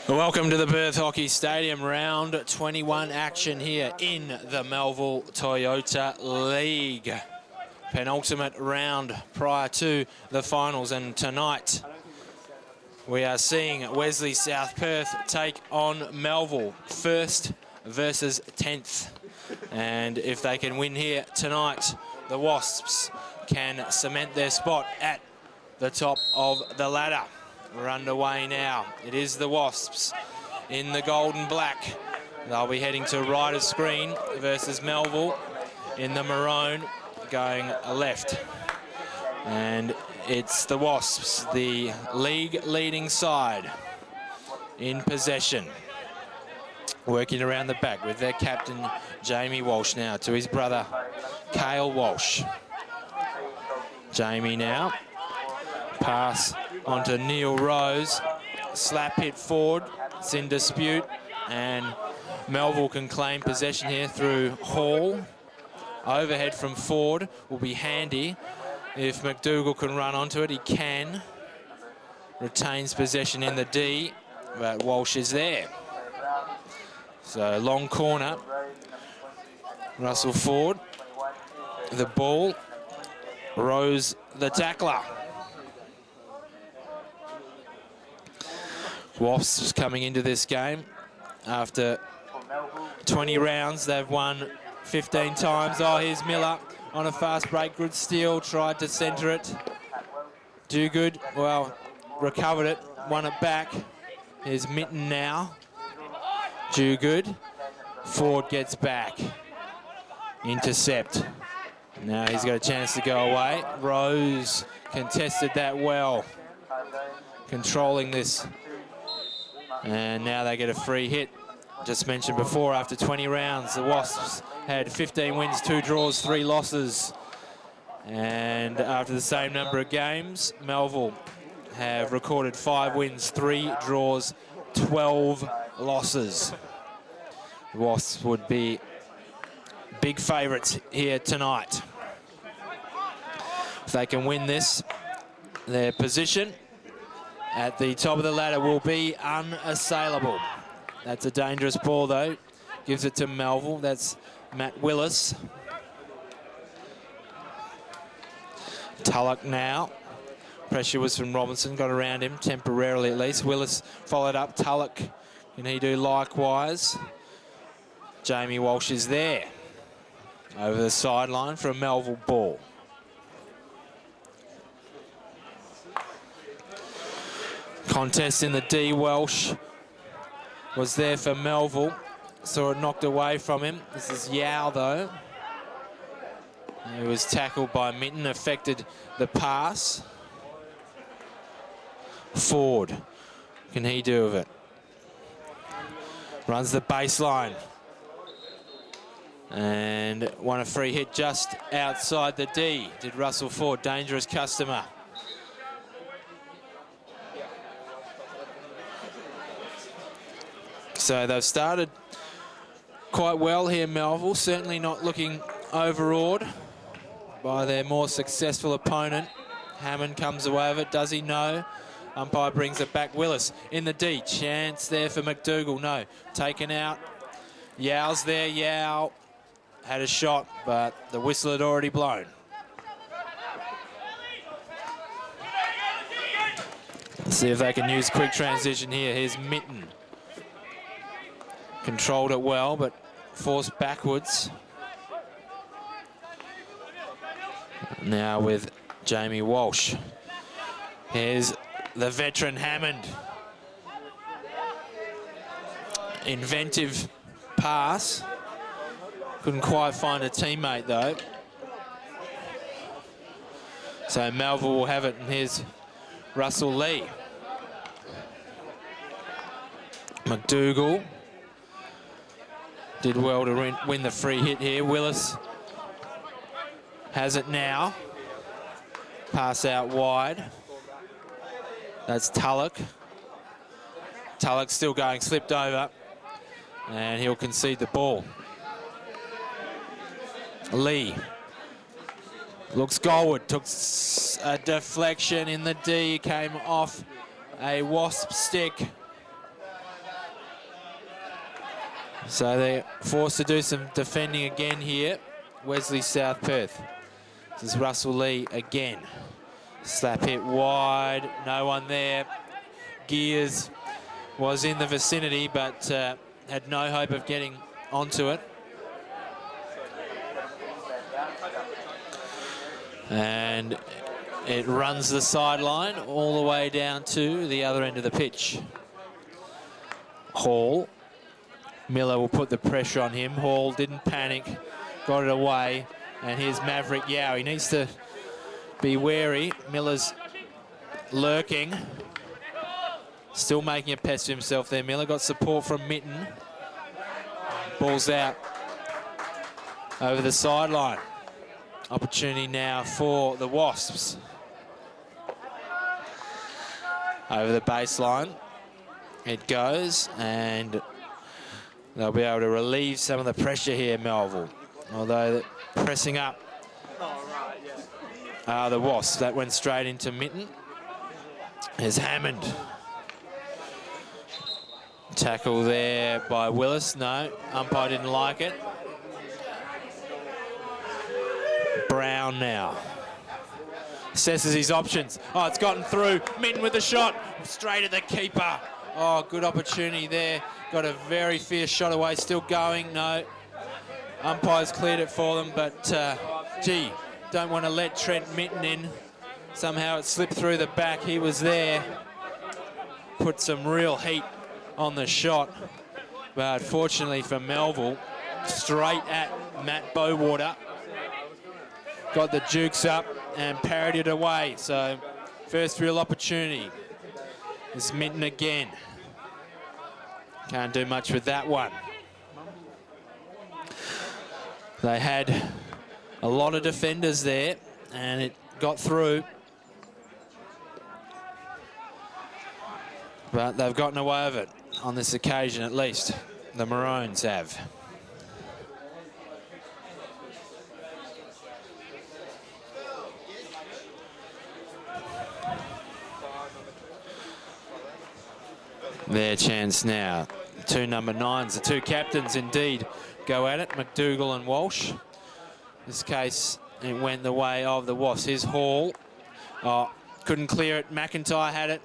Welcome to the Perth Hockey Stadium, round 21 action here in the Melville Toyota League. Penultimate round prior to the finals, and tonight we are seeing Wesley South Perth take on Melville, 1st versus 10th. And if they can win here tonight, the Wasps can cement their spot at the top of the ladder. We're underway now. It is the Wasps in the gold and black. They'll be heading to right of screen versus Melville in the maroon, going left. And it's the Wasps, the league leading side, in possession. Working around the back with their captain, Jamie Walsh, now to his brother, Cale Walsh. Jamie now. Pass onto Neil Rose. Slap hit forward. It's in dispute. And Melville can claim possession here through Hall. Overhead from Ford will be handy. If McDougall can run onto it, he can. Retains possession in the D, but Walsh is there. So long corner. Russell Ford. The ball. Rose the tackler. Wasps coming into this game after 20 rounds. They've won 15 times. Oh, here's Miller on a fast break. Good steal, tried to centre it. Do good, well, recovered it, won it back. Here's Mitten now. Do good. Ford gets back. Intercept. Now he's got a chance to go away. Rose contested that well. Controlling this. And now they get a free hit. Just mentioned before, after 20 rounds, the Wasps had 15 wins, 2 draws, 3 losses. And after the same number of games, Melville have recorded 5 wins, 3 draws, 12 losses. The Wasps would be big favourites here tonight. If they can win this, their position at the top of the ladder will be unassailable. That's a dangerous ball, though. Gives it to Melville. That's Matt Willis. Tulloch now. Pressure was from Robinson. Got around him temporarily at least. Willis followed up. Tulloch, can he do likewise? Jamie Walsh is there. Over the sideline for a Melville ball. Contest in the D. Welsh was there for Melville. Saw it knocked away from him. This is Yao, though. He was tackled by Mitten, affected the pass. Ford, can he do with it? Runs the baseline. And won a free hit just outside the D. Did Russell Ford, dangerous customer. So they've started quite well here, Melville. Certainly not looking overawed by their more successful opponent. Hammond comes away with it. Does he? No. Umpire brings it back. Willis in the D. Chance there for McDougall. No. Taken out. Yao's there. Yao had a shot, but the whistle had already blown. Let's see if they can use quick transition here. Here's Mitten. Controlled it well, but forced backwards. Now with Jamie Walsh. Here's the veteran Hammond. Inventive pass. Couldn't quite find a teammate, though. So Melville will have it, and here's Russell Lee. McDougall did well to win the free hit here. Willis has it now. Pass out wide. That's Tulloch. Tulloch still going, slipped over. And he'll concede the ball. Lee looks goalward, took a deflection in the D, came off a Wasp stick. So they're forced to do some defending again here. Wesley South Perth. This is Russell Lee again. Slap hit wide, no one there. Gears was in the vicinity, but had no hope of getting onto it. And it runs the sideline all the way down to the other end of the pitch. Hall. Miller will put the pressure on him. Hall didn't panic, got it away. And here's Maverick Yao. He needs to be wary. Miller's lurking. Still making a pest of himself there. Miller got support from Mitten. Ball's out over the sideline. Opportunity now for the Wasps. Over the baseline it goes, and they'll be able to relieve some of the pressure here, Melville. Although pressing up the Wasps. That went straight into Mitten. There's Hammond. Tackle there by Willis. No, umpire didn't like it. Brown now. Assesses his options. Oh, it's gotten through. Mitten with the shot. Straight at the keeper. Oh, good opportunity there. Got a very fierce shot away. Still going. No. Umpires cleared it for them, but gee, don't want to let Trent Mitten in. Somehow it slipped through the back. He was there. Put some real heat on the shot. But fortunately for Melville, straight at Matt Bowater. Got the jukes up and parried it away. So first real opportunity is Mitten again. Can't do much with that one. They had a lot of defenders there and it got through. But they've gotten away with it on this occasion, at least. The Maroons have. Their chance now. Two number 9s, the two captains indeed go at it, McDougall and Walsh. In this case, it went the way of the Wasps. Here's Hall. Oh, couldn't clear it. McIntyre had it.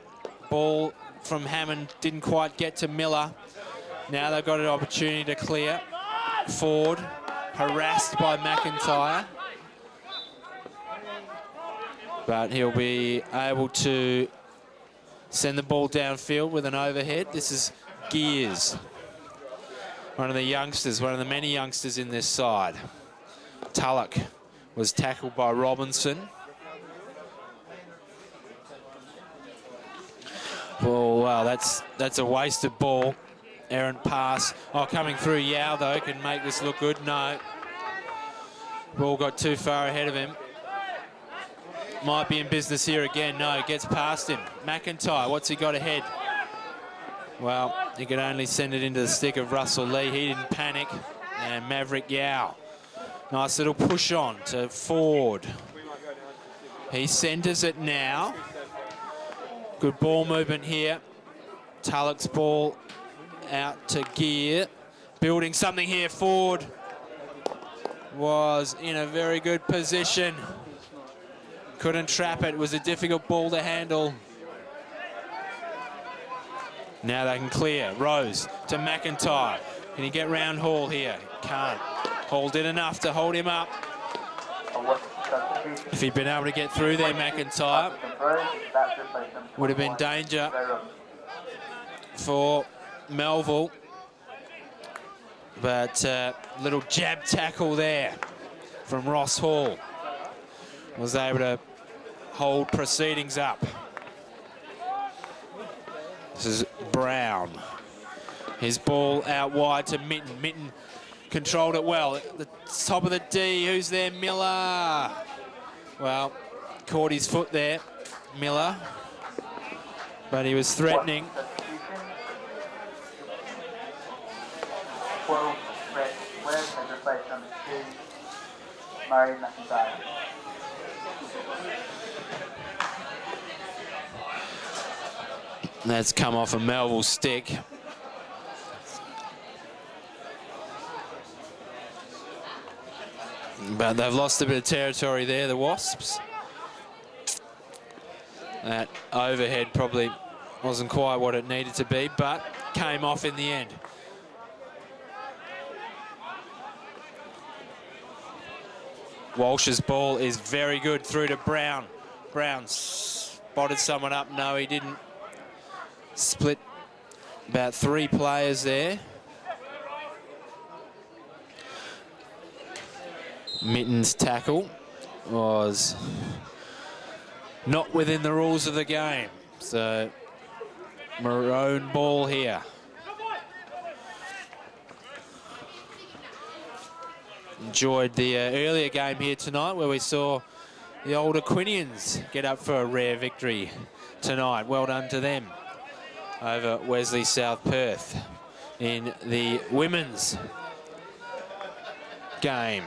Ball from Hammond didn't quite get to Miller. Now they've got an opportunity to clear. Ford, harassed by McIntyre. But he'll be able to send the ball downfield with an overhead. This is Gears, one of the youngsters, one of the many youngsters in this side. Tulloch was tackled by Robinson. Oh, wow, that's a wasted ball. Errant pass. Oh, coming through Yao, though, can make this look good. No. Ball got too far ahead of him. Might be in business here again. No, gets past him. McIntyre, what's he got ahead? Well, he could only send it into the stick of Russell Lee. He didn't panic. And Maverick Yao. Nice little push on to Ford. He centres it now. Good ball movement here. Tulloch's ball out to Gear. Building something here. Ford was in a very good position. Couldn't trap it. It was a difficult ball to handle. Now they can clear. Rose to McIntyre. Can he get round Hall here? Can't. Hall did enough to hold him up. If he'd been able to get through there, McIntyre, would have been danger for Melville. But little jab tackle there from Ross Hall. Was able to hold proceedings up. This is Brown. His ball out wide to Mitten. Mitten controlled it well. At the top of the D, who's there? Miller. Well, caught his foot there, Miller. But he was threatening. 12 red squares has replaced number 2, Murray McIntyre. That's come off a Melville stick. But they've lost a bit of territory there, the Wasps. That overhead probably wasn't quite what it needed to be, but came off in the end. Walsh's ball is very good through to Brown. Brown spotted someone up. No, he didn't. Split about 3 players there. Mitten's tackle was not within the rules of the game. So, maroon ball here. Enjoyed the earlier game here tonight where we saw the old Aquinians get up for a rare victory tonight. Well done to them over Wesley South Perth in the women's game.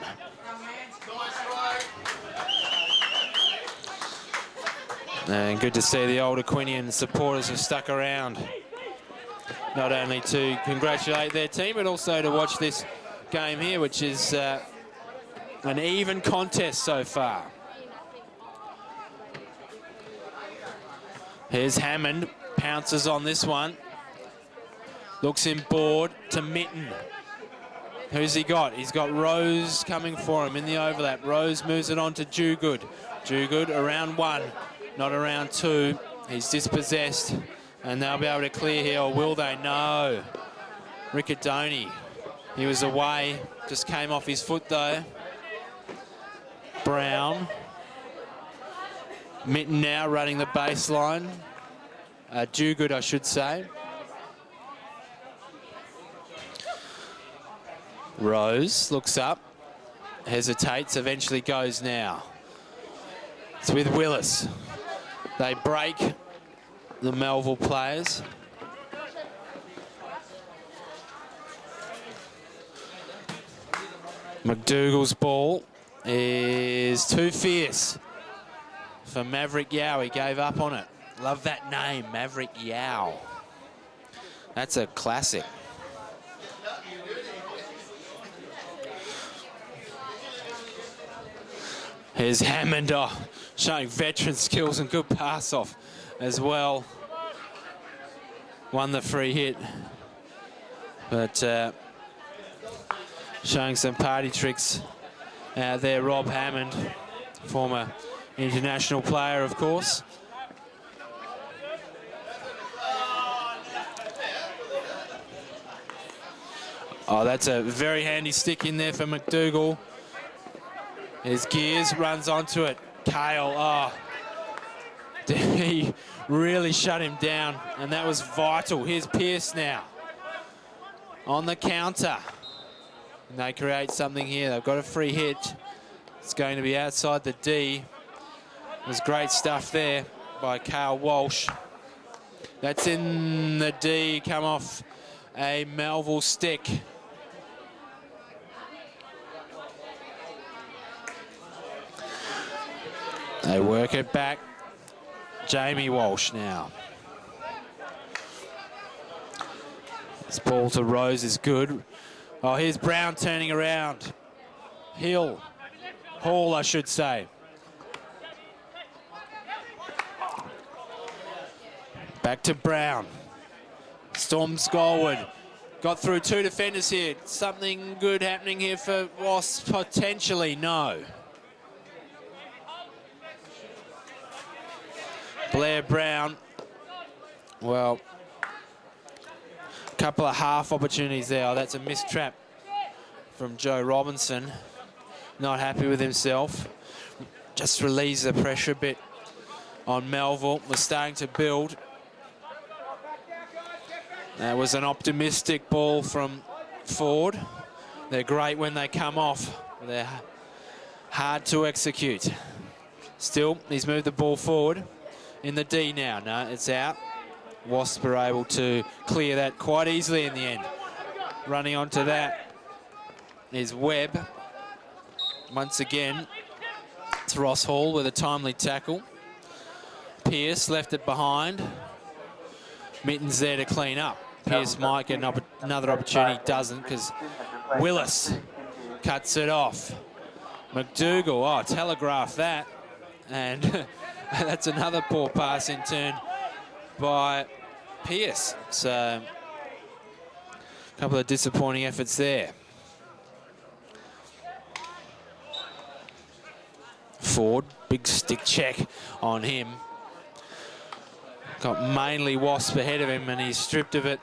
And good to see the old Aquinian supporters have stuck around. Not only to congratulate their team, but also to watch this game here, which is an even contest so far. Here's Hammond, pounces on this one. Looks in board to Mitten. Who's he got? He's got Rose coming for him in the overlap. Rose moves it on to Jugood. Jugood around 1, not around 2. He's dispossessed, and they'll be able to clear here, or will they? No. Riccadoni. He was away, just came off his foot though. Brown. Mitten now running the baseline. Jugood, I should say. Rose looks up, hesitates, eventually goes now. It's with Willis. They break the Melville players. McDougall's ball is too fierce for Maverick Yao. He gave up on it. Love that name, Maverick Yao. That's a classic. Here's Hammond, showing veteran skills and good pass off as well. Won the free hit, but showing some party tricks out there. Rob Hammond, former international player, of course. Oh, that's a very handy stick in there for McDougall. His Gears runs onto it. Kale, oh, he really shut him down, and that was vital. Here's Pearce now on the counter. And they create something here. They've got a free hit. It's going to be outside the D. There's great stuff there by Kyle Walsh. That's in the D, come off a Melville stick. They work it back. Jamie Walsh now. This ball to Rose is good. Oh, here's Brown turning around. Hall, I should say. Back to Brown. Storms goalward. Got through 2 defenders here. Something good happening here for Wasps, potentially. No. Blair Brown. Well, a couple of half opportunities there. Oh, that's a missed trap from Joe Robinson. Not happy with himself. Just relieves the pressure a bit on Melville. We're starting to build. That was an optimistic ball from Ford. They're great when they come off. They're hard to execute. Still, he's moved the ball forward. In the D now. No, it's out. Wasps are able to clear that quite easily in the end. Running onto that is Webb. Once again, it's Ross Hall with a timely tackle. Pearce left it behind. Mitten's there to clean up. Pearce might get another opportunity, doesn't, because Willis cuts it off. McDougall, oh, telegraph that. And that's another poor pass in turn by Pearce. So a couple of disappointing efforts there. Ford, big stick check on him. Got mainly WASP ahead of him and he's stripped of it.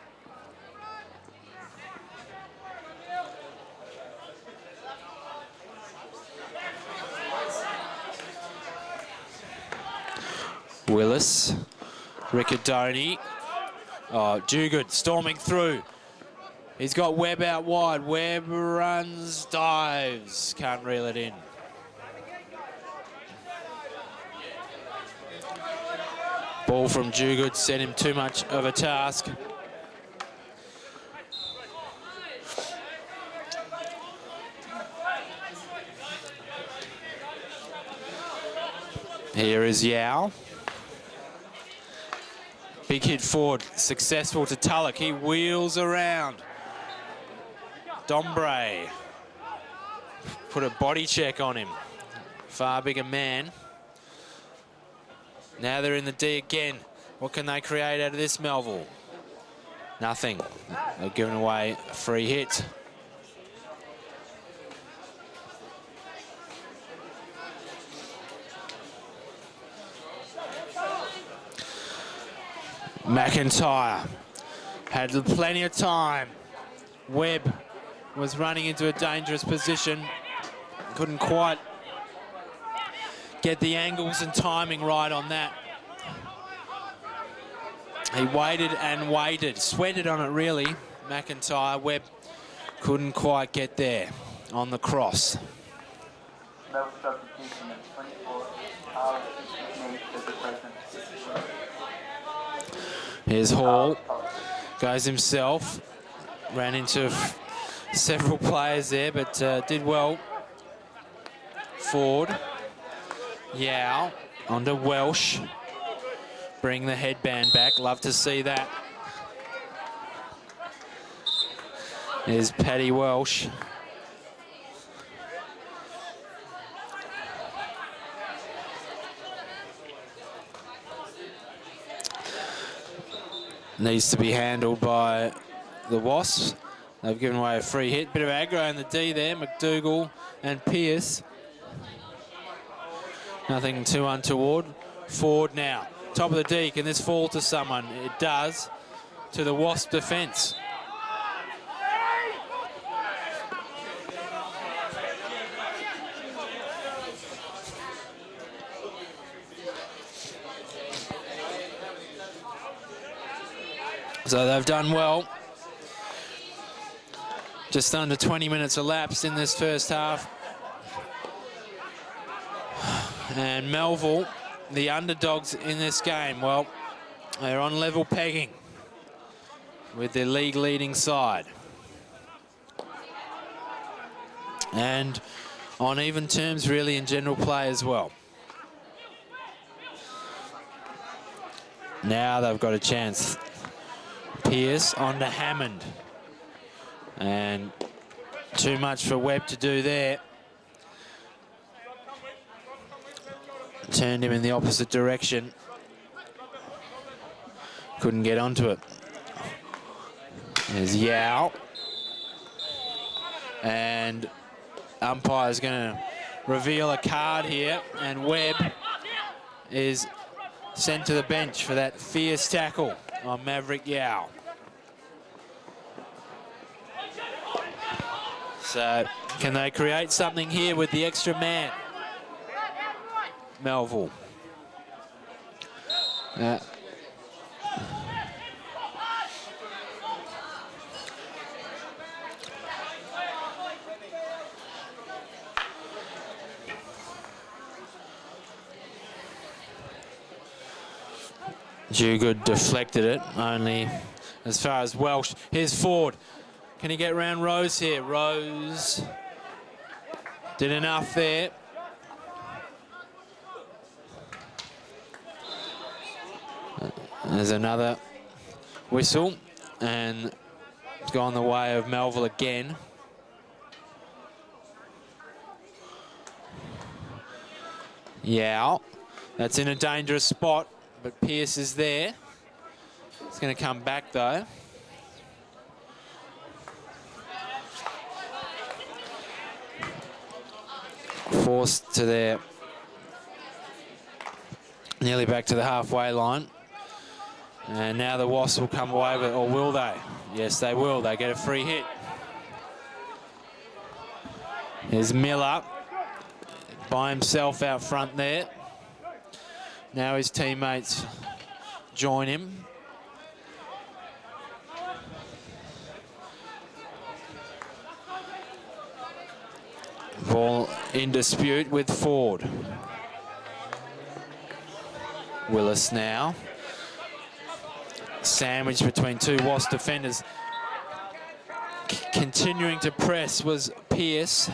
Willis, Riccadoni. Oh, Duguid storming through. He's got Webb out wide. Webb runs, dives, can't reel it in. Ball from Duguid set him too much of a task. Here is Yao. Big hit forward, successful to Tulloch. He wheels around. Dombre put a body check on him. Far bigger man. Now they're in the D again. What can they create out of this, Melville? Nothing. They're giving away a free hit. McIntyre had plenty of time. Webb was running into a dangerous position. Couldn't quite get the angles and timing right on that. He waited and waited, sweated on it really, McIntyre. Webb couldn't quite get there on the cross. Here's Hall, goes himself, ran into several players there, but did well. Ford, Yao, onto Welsh. Bring the headband back, love to see that. There's Paddy Welsh. Needs to be handled by the Wasps. They've given away a free hit. Bit of aggro in the D there. McDougall and Pearce. Nothing too untoward. Ford now. Top of the D. Can this fall to someone? It does. To the Wasp defence. So they've done well. Just under 20 minutes elapsed in this first half. And Melville, the underdogs in this game, well, they're on level pegging with their league leading side. And on even terms really in general play as well. Now they've got a chance. Pearce onto Hammond. And too much for Webb to do there. Turned him in the opposite direction. Couldn't get onto it. There's Yao. And umpire's going to reveal a card here. And Webb is sent to the bench for that fierce tackle on Maverick Yao. So can they create something here with the extra man? Melville. Duguid deflected it, only as far as Welsh. Here's Ford. Can he get round Rose here? Rose did enough there. There's another whistle, and it's gone the way of Melville again. Yao. That's in a dangerous spot, but Pearce is there. It's going to come back though. Forced to their nearly back to the halfway line. And now the Wasps will come away with it, or will they? Yes, they will. They get a free hit. There's Miller by himself out front there. Now his teammates join him. Ball in dispute with Ford. Willis now. Sandwiched between two Wasp defenders. Continuing to press was Pearce.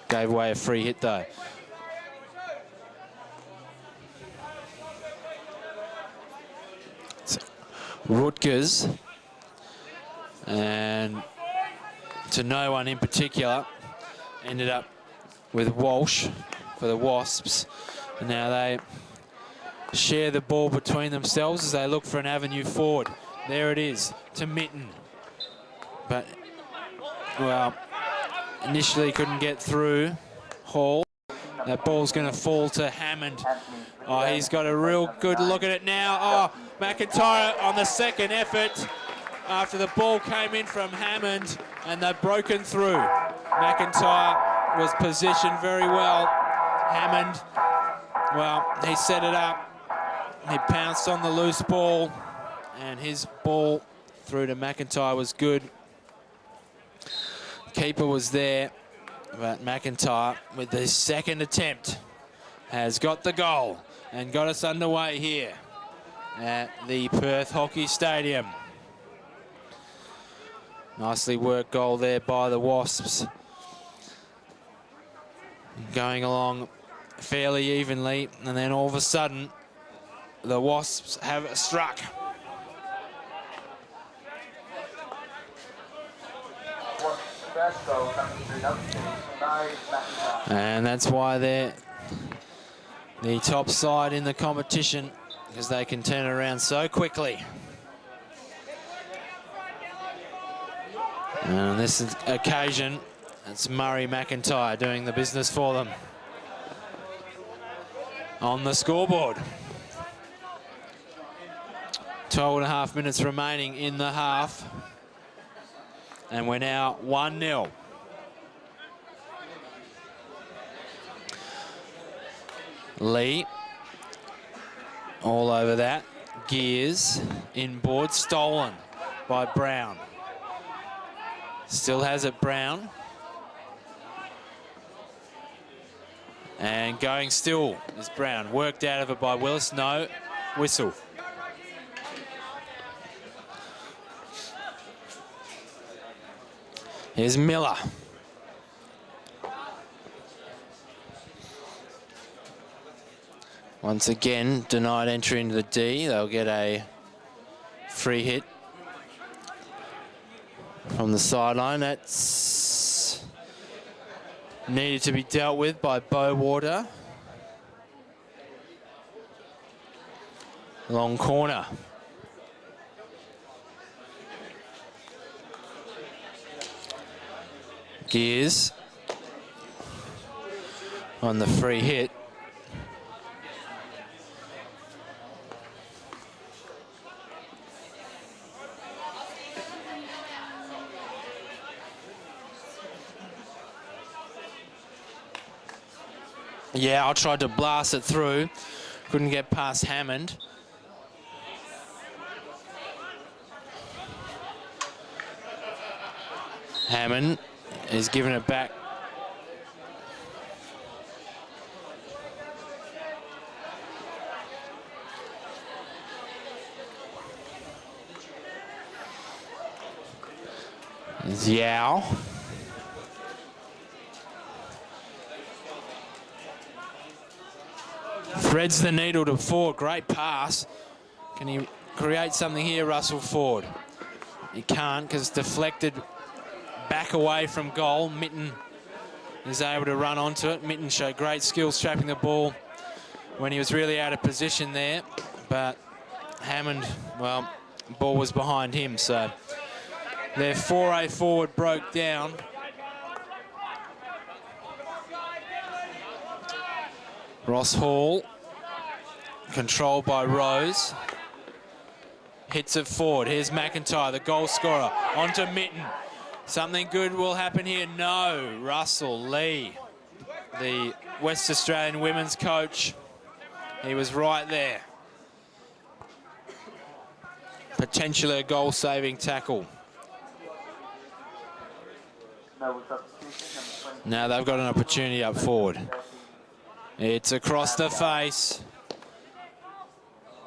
Gave away a free hit though. So, Rutgers, and to no one in particular, ended up with Walsh for the Wasps. And now they share the ball between themselves as they look for an avenue forward. There it is to Mitten. But, well, initially couldn't get through Hall. That ball's going to fall to Hammond. Oh, he's got a real good look at it now. Oh, McIntyre on the second effort after the ball came in from Hammond and they've broken through. McIntyre was positioned very well. Hammond, well, he set it up. He pounced on the loose ball and his ball through to McIntyre was good. Keeper was there, but McIntyre with his second attempt has got the goal and got us underway here at the Perth Hockey Stadium. Nicely worked goal there by the Wasps. Going along fairly evenly, and then all of a sudden the Wasps have struck. And that's why they're the top side in the competition, because they can turn around so quickly. And on this occasion, it's Murray McIntyre doing the business for them. On the scoreboard. 12.5 minutes remaining in the half. And we're now 1-0. Lee, all over that. Gears, inboard, stolen by Brown. Still has it, Brown. And going still is Brown. Worked out of it by Willis. No, whistle. Here's Miller. Once again, denied entry into the D. They'll get a free hit from the sideline. That's needed to be dealt with by Bowater. Long corner. Gears on the free hit. Yeah, I tried to blast it through. Couldn't get past Hammond. Hammond is giving it back. Yao. Threads the needle to Ford. Great pass. Can he create something here, Russell Ford? He can't because it's deflected back away from goal. Mitten is able to run onto it. Mitten showed great skills trapping the ball when he was really out of position there, but Hammond, well, the ball was behind him, so their 4A forward broke down. Ross Hall, controlled by Rose. Hits it forward. Here's McIntyre, the goal scorer, onto Mitten. Something good will happen here. No, Russell Lee, the West Australian women's coach. He was right there. Potentially a goal-saving tackle. Now they've got an opportunity up forward. It's across the face.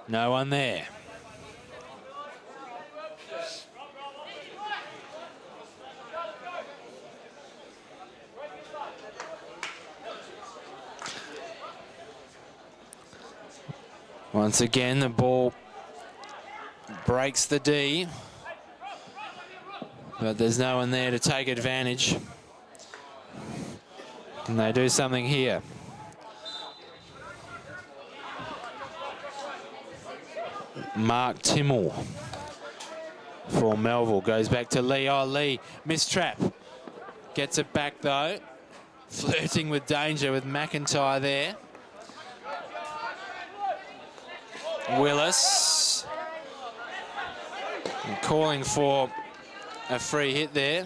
No one there. Once again, the ball breaks the D, but there's no one there to take advantage. Can they do something here? Mark Timmel for Melville goes back to Lee. Oh, Lee, mistrap. Gets it back though. Flirting with danger with McIntyre there. Willis and calling for a free hit there,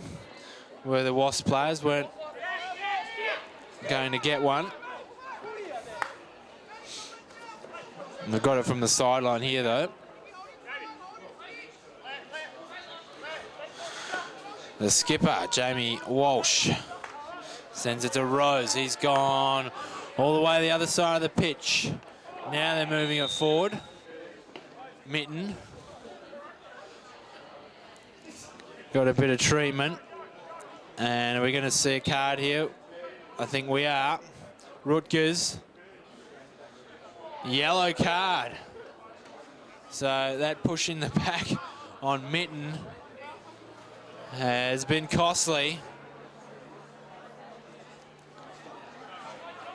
where the WASP players weren't going to get one. And they've got it from the sideline here though. The skipper, Jamie Walsh, sends it to Rose. He's gone all the way the other side of the pitch. Now they're moving it forward. Mitten got a bit of treatment. And are we going to see a card here? I think we are. Rutgers. Yellow card. So that push in the back on Mitten has been costly,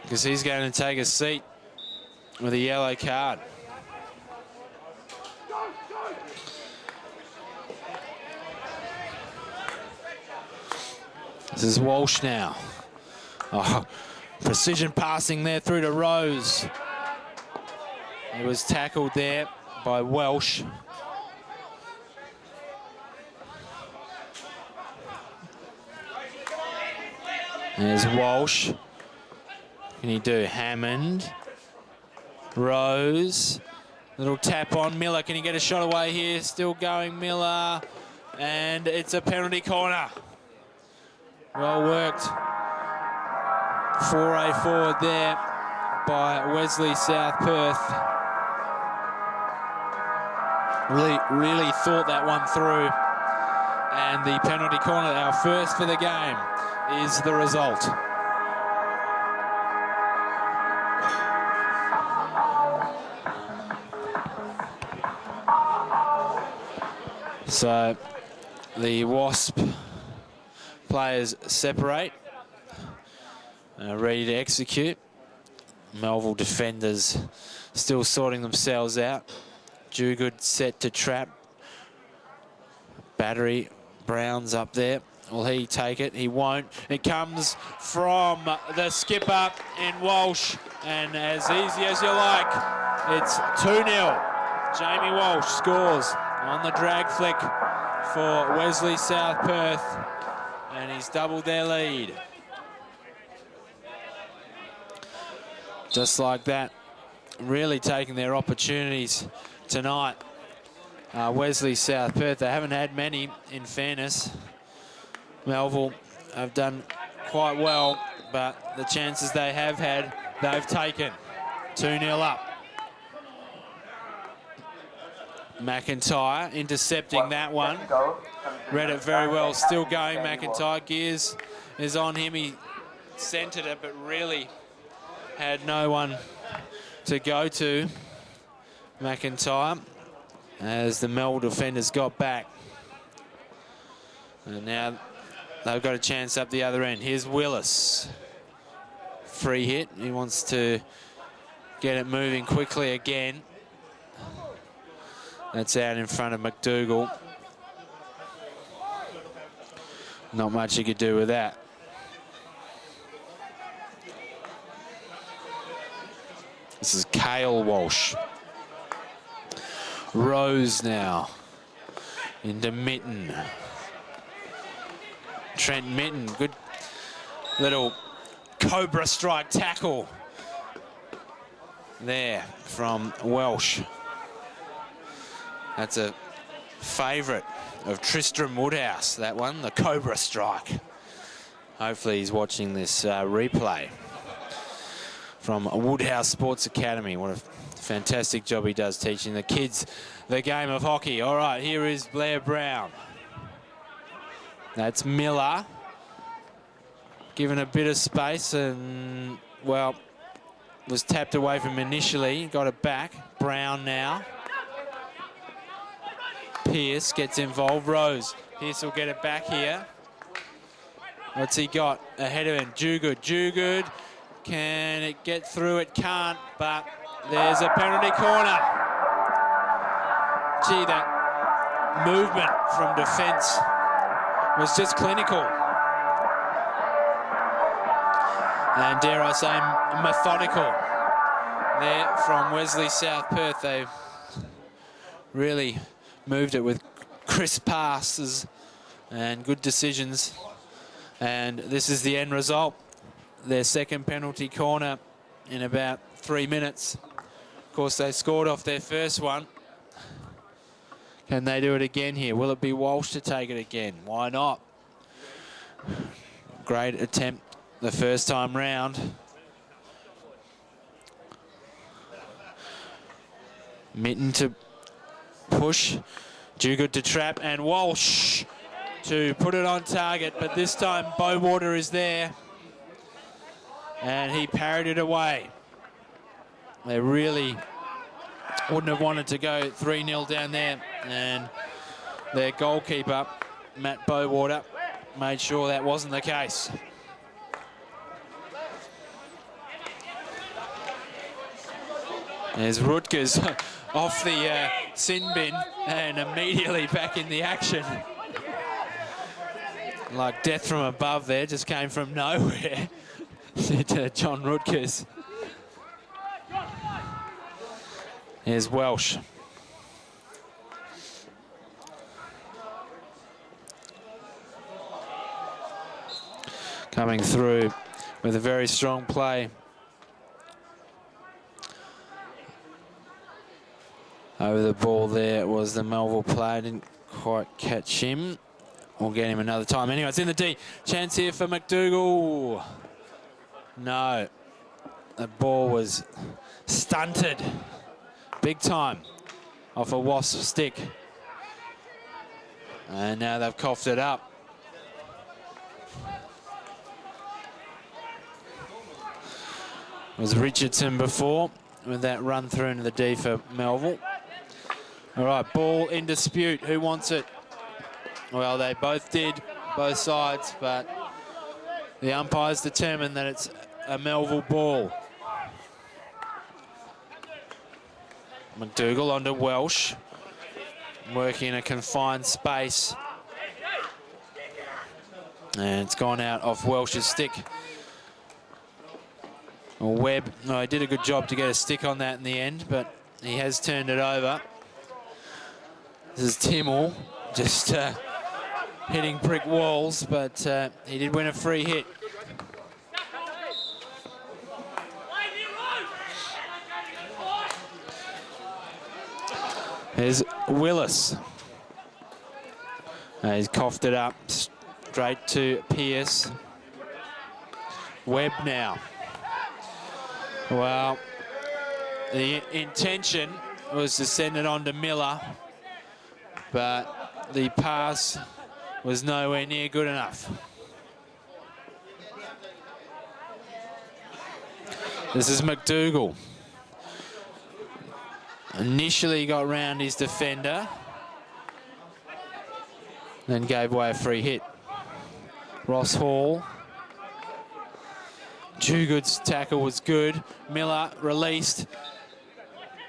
because he's going to take a seat with a yellow card. This is Walsh now. Oh, precision passing there through to Rose. He was tackled there by Welsh. There's Walsh. Can he do Hammond? Rose. Little tap on Miller. Can he get a shot away here? Still going Miller. And it's a penalty corner. Well worked. 4A forward there by Wesley South Perth. Really thought that one through. And the penalty corner, our first for the game, is the result. So the WASP players separate, ready to execute. Melville defenders still sorting themselves out. Dugood set to trap. Battery, Brown's up there. Will he take it? He won't. It comes from the skipper in Walsh, and as easy as you like, it's 2-0. Jamie Walsh scores on the drag flick for Wesley South Perth, and he's doubled their lead. Just like that, really taking their opportunities tonight. Wesley South Perth, they haven't had many, in fairness. Melville have done quite well, but the chances they have had, they've taken. 2-0 up. McIntyre intercepting that one. Read it very well. Still going, McIntyre. Gears is on him. He centred it, but really had no one to go to. McIntyre, as the Melville defenders got back. And now they've got a chance up the other end. Here's Willis. Free hit. He wants to get it moving quickly again. That's out in front of McDougall. Not much you could do with that. This is Cale Walsh. Rose now into Mitten. Trent Mitten, good little cobra strike tackle there from Welsh. That's a favourite of Tristram Woodhouse, that one, the cobra strike. Hopefully he's watching this replay from Woodhouse Sports Academy. What a fantastic job he does teaching the kids the game of hockey. All right, here is Blair Brown. That's Miller. Given a bit of space and, well, was tapped away from initially. Got it back. Brown now. Pearce gets involved. Rose. Pearce will get it back here. What's he got ahead of him? Jugood. Can it get through? It can't, but there's a penalty corner. Gee, that movement from defence was just clinical. And dare I say, methodical there from Wesley South Perth. They've really moved it with crisp passes and good decisions. And this is the end result. Their second penalty corner in about 3 minutes. Of course, they scored off their first one. Can they do it again here? Will it be Walsh to take it again? Why not? Great attempt the first time round. Mitten to push. Jugood to trap, and Walsh to put it on target, but this time Bowater is there. And he parried it away. They really wouldn't have wanted to go 3-0 down there. And their goalkeeper, Matt Bowater, made sure that wasn't the case. There's Rutgers off the sin bin and immediately back in the action. Like death from above there, just came from nowhere. To John Rutgers. Here's Welsh. Coming through with a very strong play. Over the ball there was the Melville player. Didn't quite catch him. We'll get him another time. Anyway, it's in the D. Chance here for McDougall. No, the ball was stunted big time off a WASP stick. And now they've coughed it up. It was Richardson before with that run through into the D for Melville. All right, ball in dispute. Who wants it? Well, they both did, both sides, but the umpires determined that it's a Melville ball. McDougall onto Welsh, working in a confined space. And it's gone out off Welsh's stick. Well, Webb, no, he did a good job to get a stick on that in the end, but he has turned it over. This is Timmel, just hitting brick walls, but he did win a free hit. There's Willis. He's coughed it up straight to Pearce. Webb now. Well, the intention was to send it on to Miller, but the pass was nowhere near good enough. This is McDougall. Initially got round his defender, then gave away a free hit. Ross Hall. Jugood's tackle was good. Miller released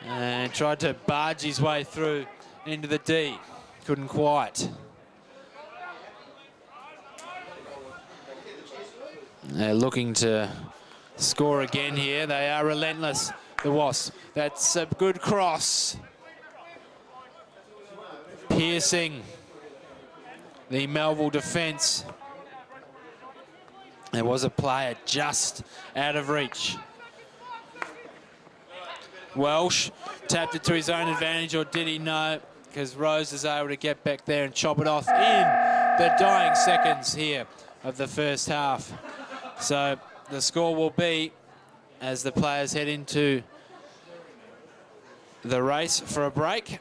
and tried to barge his way through into the D. Couldn't quite. They're looking to score again here. They are relentless, the Wasps. That's a good cross. Piercing the Melville defence. There was a player just out of reach. Welsh tapped it to his own advantage, or did he? No, because Rose is able to get back there and chop it off in the dying seconds here of the first half. So the score will be, as the players head into the race for a break,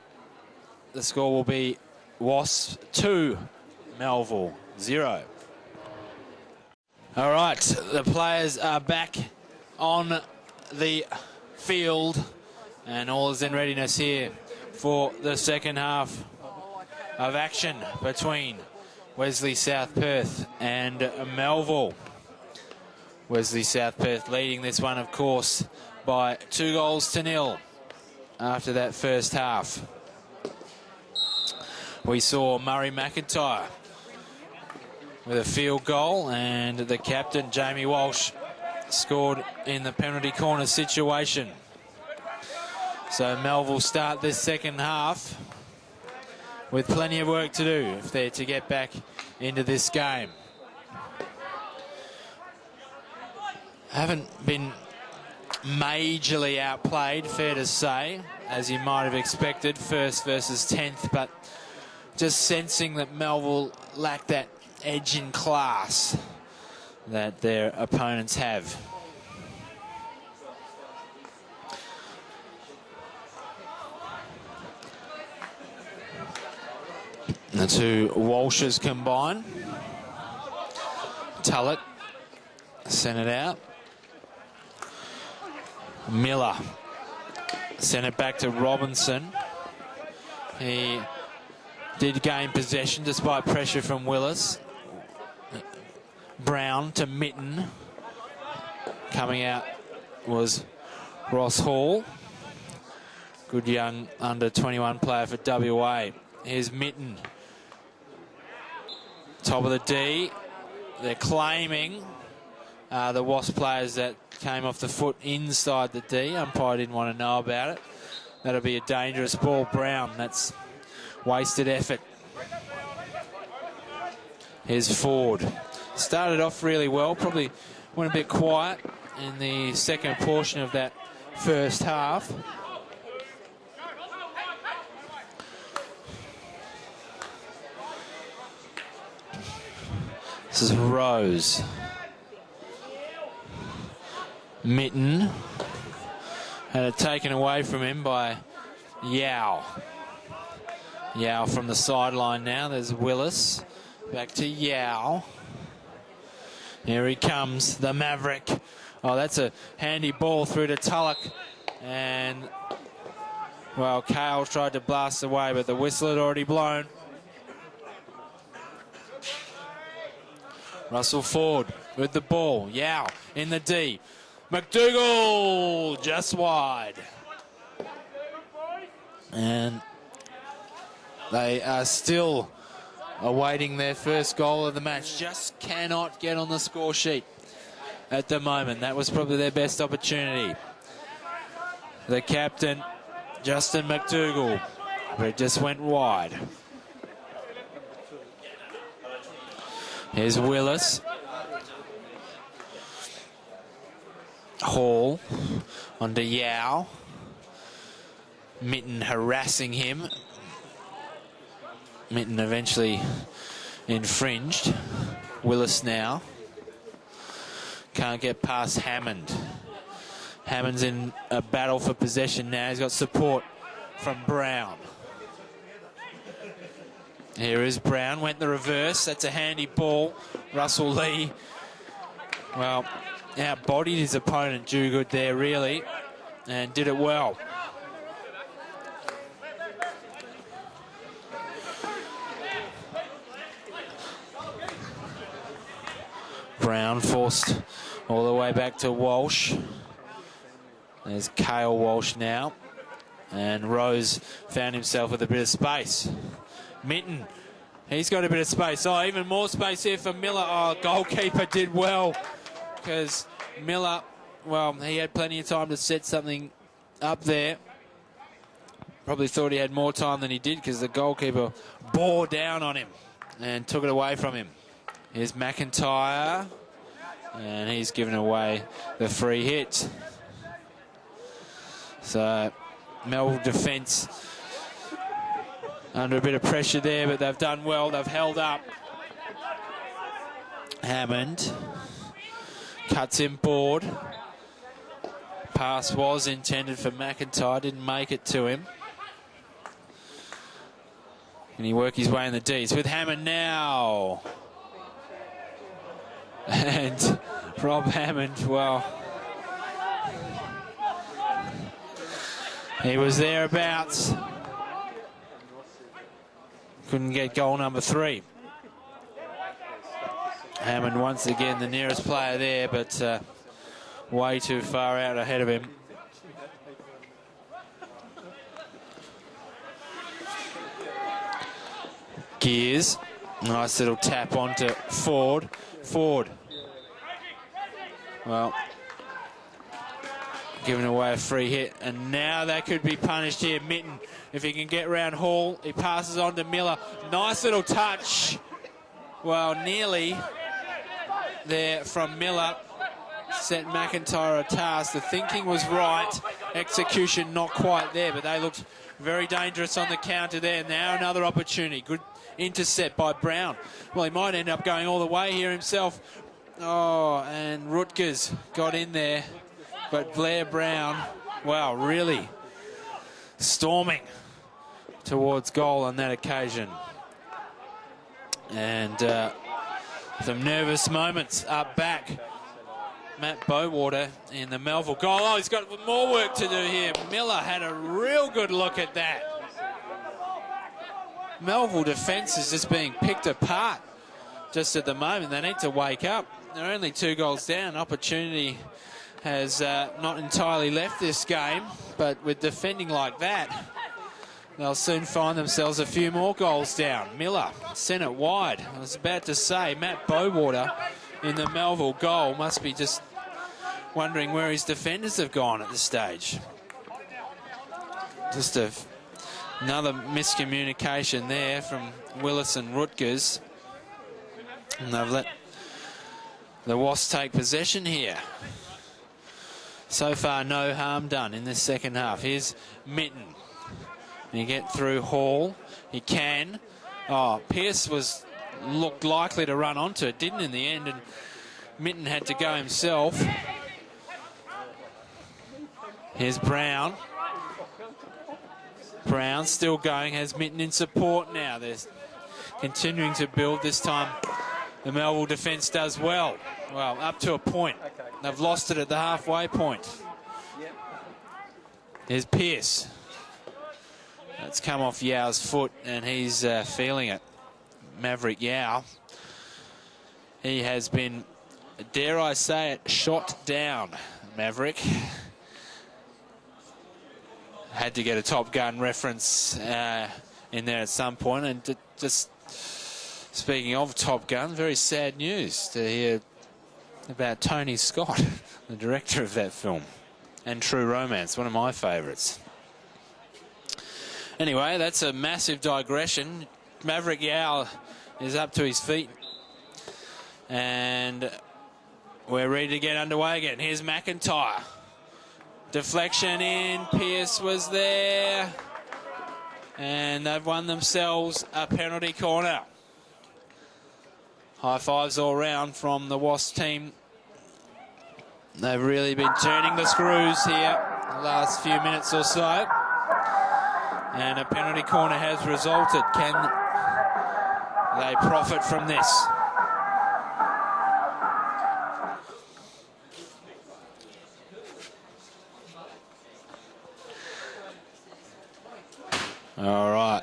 the score will be Wasps 2, Melville 0. All right, the players are back on the field and all is in readiness here for the second half of action between Wesley South Perth and Melville. Wesley South Perth leading this one, of course, by 2-0 after that first half. We saw Murray McIntyre with a field goal, and the captain, Jamie Walsh, scored in the penalty corner situation. So Melville start this second half with plenty of work to do if they're to get back into this game. Haven't been majorly outplayed, fair to say, as you might have expected, first versus 10th, but just sensing that Melville lack that edge in class that their opponents have. The two Walshes combine. Tullett sent it out. Miller sent it back to Robinson. He did gain possession despite pressure from Willis. Brown to Mitten. Coming out was Ross Hall. Good young under-21 player for WA. Here's Mitten. Top of the D. They're claiming the Wasp players that came off the foot inside the D. Umpire didn't want to know about it. That'll be a dangerous ball. Brown, that's wasted effort. Here's Ford. Started off really well, probably went a bit quiet in the second portion of that first half. This is Rose. Mitten had it taken away from him by Yao. Yao from the sideline now. There's Willis. Back to Yao. Here he comes, the Maverick. Oh, that's a handy ball through to Tulloch. And, well, Kale tried to blast away, but the whistle had already blown. Russell Ford with the ball. Yao in the D. McDougall just wide. And they are still awaiting their first goal of the match. Just cannot get on the score sheet at the moment. That was probably their best opportunity. The captain, Justin McDougall, but it just went wide. Here's Willis. Hall onto Yao. Mitten harassing him. Mitten eventually infringed. Willis now. Can't get past Hammond. Hammond's in a battle for possession now. He's got support from Brown. Here is Brown, went the reverse. That's a handy ball. Russell Lee, well, outbodied his opponent, Jugood there really, and did it well. Brown forced all the way back to Walsh. There's Kale Walsh now. And Rose found himself with a bit of space. Minton, he's got a bit of space. Oh, even more space here for Miller. Oh, goalkeeper did well, because Miller, well, he had plenty of time to set something up there. Probably thought he had more time than he did, because the goalkeeper bore down on him and took it away from him. Here's McIntyre, and he's given away the free hit. So Melville defence under a bit of pressure there, but they've done well. They've held up. Hammond cuts him board. Pass was intended for McIntyre, didn't make it to him. Can he work his way in the Ds? With Hammond now. And Rob Hammond, well, he was thereabouts. Couldn't get goal number 3. Hammond once again the nearest player there, but way too far out ahead of him. Gears, nice little tap onto Ford. Ford, well, giving away a free hit, and now that could be punished here. Minton, if he can get round Hall, he passes on to Miller. Nice little touch. Well, nearly there from Miller. Set McIntyre a task. The thinking was right, execution not quite there, but they looked very dangerous on the counter there. Now another opportunity. Good intercept by Brown. Well, he might end up going all the way here himself. Oh, and Rutgers got in there, but Blair Brown, wow, really storming towards goal on that occasion. And some nervous moments up back. Matt Bowater in the Melville goal. Oh, he's got more work to do here. Miller had a real good look at that. Melville defence is just being picked apart just at the moment. They need to wake up. They're only 2 goals down. Opportunity has not entirely left this game, but with defending like that, they'll soon find themselves a few more goals down. Miller sent it wide. I was about to say, Matt Bowater in the Melville goal must be just wondering where his defenders have gone at this stage. Just another miscommunication there from Willis and Rutgers. And they've let the Wasps take possession here. So far, no harm done in this second half. Here's Minton. You get through Hall. He can. Oh, Pearce looked likely to run onto it, didn't in the end, and Minton had to go himself. Here's Brown. Brown still going, has Minton in support now. They're continuing to build. This time the Melville defence does well. Well, up to a point. They've lost it at the halfway point. Here's Pearce. That's come off Yau's foot, and he's feeling it. Maverick Yao. He has been, dare I say it, shot down. Maverick had to get a Top Gun reference in there at some point. And just speaking of Top Gun, very sad news to hear about Tony Scott, the director of that film, and True Romance, one of my favourites. Anyway, that's a massive digression. Maverick Yao is up to his feet, and we're ready to get underway again. Here's McIntyre. Deflection in. Pearce was there, and they've won themselves a penalty corner. High fives all round from the Wasp team. They've really been turning the screws here the last few minutes or so, and a penalty corner has resulted. Can they profit from this? All right,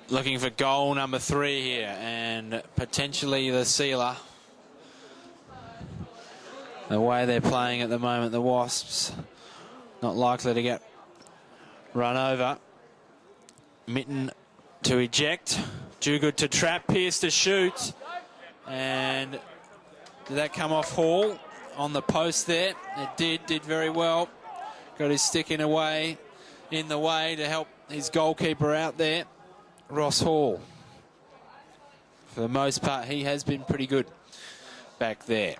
looking for goal number 3 here, and potentially the sealer. The way they're playing at the moment, the Wasps, not likely to get run over. Mitten to eject. Duguid to trap. Pearce to shoot. And did that come off Hall on the post there? It did very well. Got his stick in the way to help his goalkeeper out there, Ross Hall. For the most part, he has been pretty good back there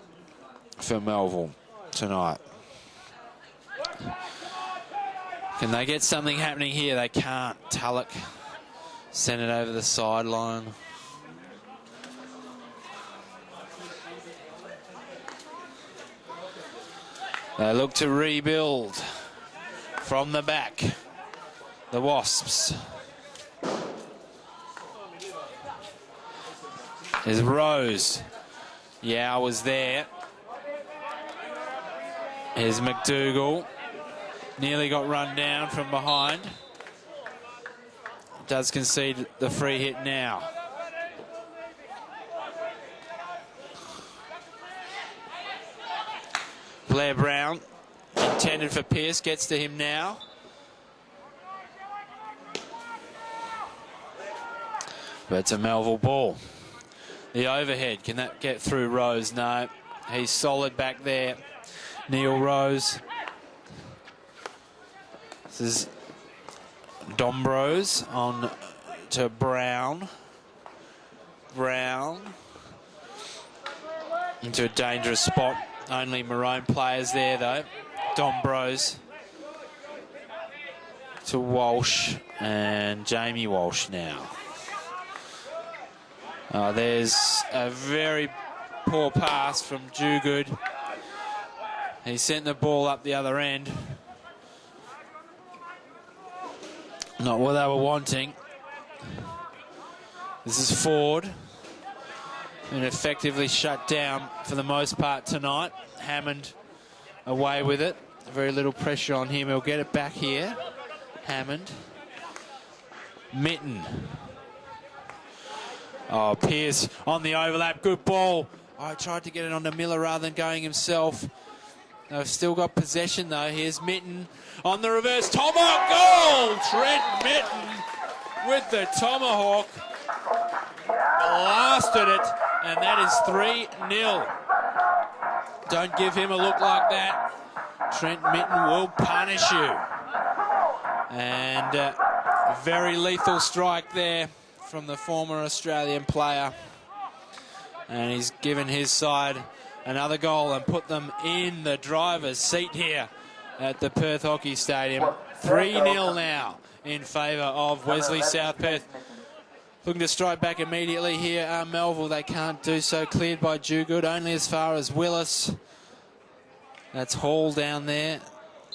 for Melville tonight. Can they get something happening here? They can't. Tulloch sent it over the sideline. They look to rebuild from the back. The Wasps. There's Rose. Yeah, I was there. Here's McDougall. Nearly got run down from behind. Does concede the free hit now. Blair Brown, intended for Pearce, gets to him now. But it's a Melville ball. The overhead, can that get through Rose? No, he's solid back there. Neil Rose. This is Dombrose on to Brown. Brown into a dangerous spot. Only Maroon players there though. Dombrose to Walsh and Jamie Walsh now. There's a very poor pass from Duguid. He sent the ball up the other end. Not what they were wanting. This is Ford. And effectively shut down for the most part tonight. Hammond away with it. Very little pressure on him. He'll get it back here. Hammond. Mitten. Oh, Pearce on the overlap. Good ball. I tried to get it onto Miller rather than going himself. They've still got possession though. Here's Mitten on the reverse. Tomahawk goal! Trent Mitten with the tomahawk. Blasted it. And that is 3-0. Don't give him a look like that. Trent Mitten will punish you. And a very lethal strike there from the former Australian player. And he's given his side another goal and put them in the driver's seat here at the Perth Hockey Stadium. 3-0 now in favour of Wesley South Perth. Looking to strike back immediately here. Melville, they can't do so. Cleared by Duguid, only as far as Willis. That's Hall down there,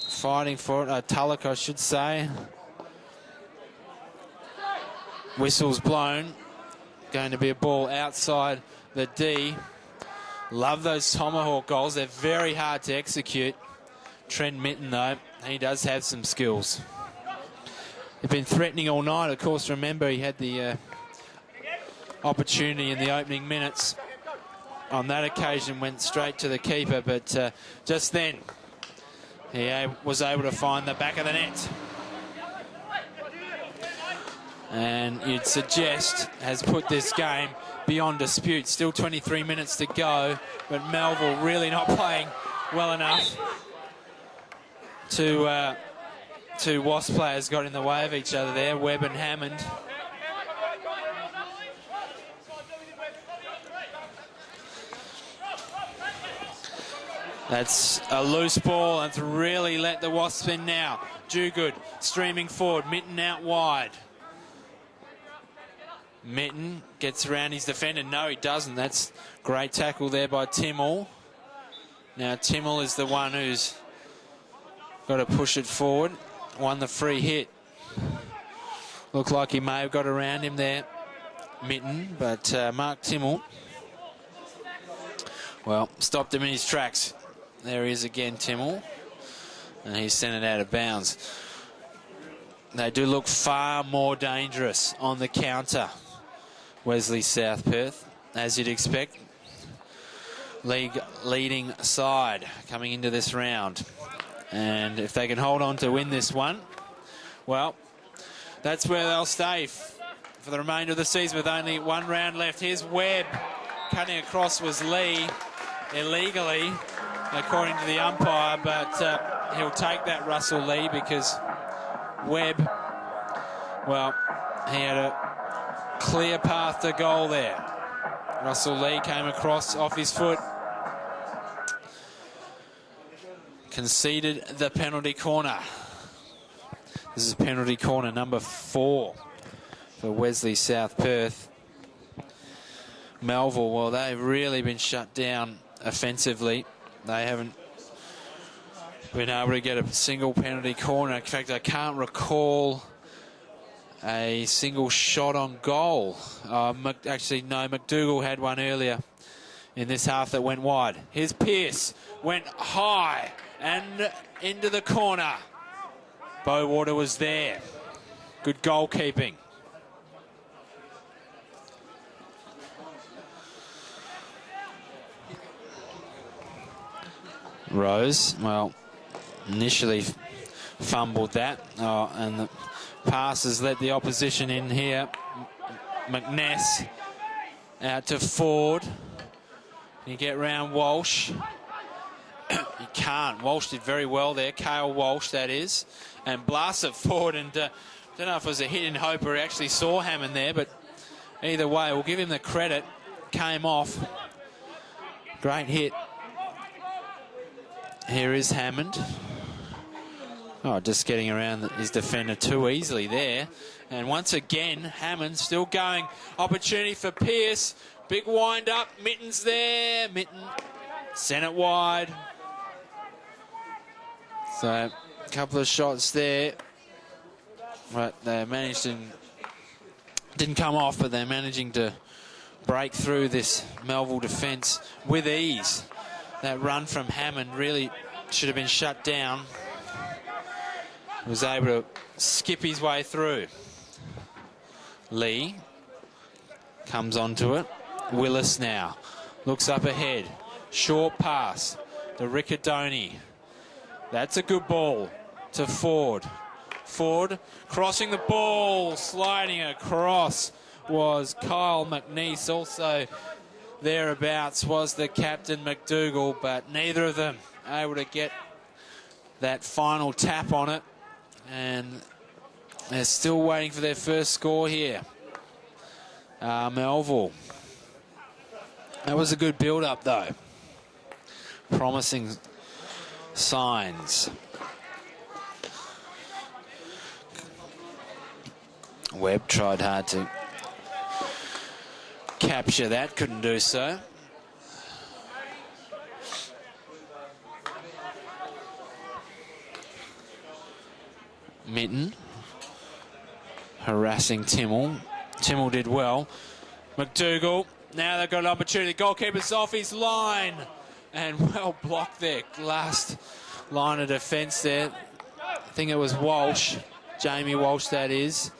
fighting for it. Tulloch, I should say. Whistle's blown. Going to be a ball outside the D. Love those tomahawk goals. They're very hard to execute. Trent Mitten, though, he does have some skills. They've been threatening all night. Of course, remember, he had the opportunity in the opening minutes. On that occasion, went straight to the keeper, but just then, he was able to find the back of the net. And you'd suggest has put this game beyond dispute. Still 23 minutes to go, but Melville really not playing well enough. Two Wasp players got in the way of each other there, Webb and Hammond. That's a loose ball, and it's really let the Wasps in now. Duguid streaming forward, Mitten out wide. Mitten gets around his defender. No, he doesn't. That's great tackle there by Timmel. Now Timmel is the one who's got to push it forward. Won the free hit. Looked like he may have got around him there, Mitten, but Mark Timmel, well, stopped him in his tracks. There he is again, Timmel, and he sent it out of bounds. They do look far more dangerous on the counter, Wesley South Perth, as you'd expect. league leading side coming into this round. And if they can hold on to win this one, well, that's where they'll stay for the remainder of the season with only one round left. Here's Webb. Cutting across was Lee, illegally, according to the umpire, but he'll take that, Russell Lee, because Webb, well, he had a clear path to goal there. Russell Lee came across off his foot, conceded the penalty corner. This is penalty corner number 4 for Wesley South Perth. Melville, well, they've really been shut down offensively. They haven't been able to get a single penalty corner. In fact, I can't recall a single shot on goal. Actually, no, McDougall had one earlier in this half that went wide. Here's Pearce, went high and into the corner. Bowater was there. Good goalkeeping. Rose, well, initially fumbled that, and the passes let the opposition in here. McNess out to Ford. You get round Walsh. You can't. Walsh did very well there. Cale Walsh, that is. And blasted forward, and don't know if it was a hit in hope or he actually saw Hammond there, but either way, we'll give him the credit. Came off. Great hit. Here is Hammond. Oh, just getting around his defender too easily there. And once again, Hammond still going. Opportunity for Pearce. Big wind up. Mitten's there. Mitten sent it wide. So, a couple of shots there. But they managed to... Didn't come off, but they're managing to break through this Melville defence with ease. That run from Hammond really should have been shut down. He was able to skip his way through. Lee comes onto it. Willis now looks up ahead. Short pass to Riccadoni. That's a good ball to Ford. Ford crossing the ball, sliding across was Kyle McNeese. Also thereabouts was the captain McDougall, but neither of them able to get that final tap on it, and they're still waiting for their first score here. Melville. That was a good build-up though. Promising signs. Webb tried hard to capture that, couldn't do so. Mitten harassing Timmel. Timmel did well. McDougall, now they've got an opportunity. Goalkeeper's off his line, and well blocked there. Last line of defence there. I think it was Walsh, Jamie Walsh that is.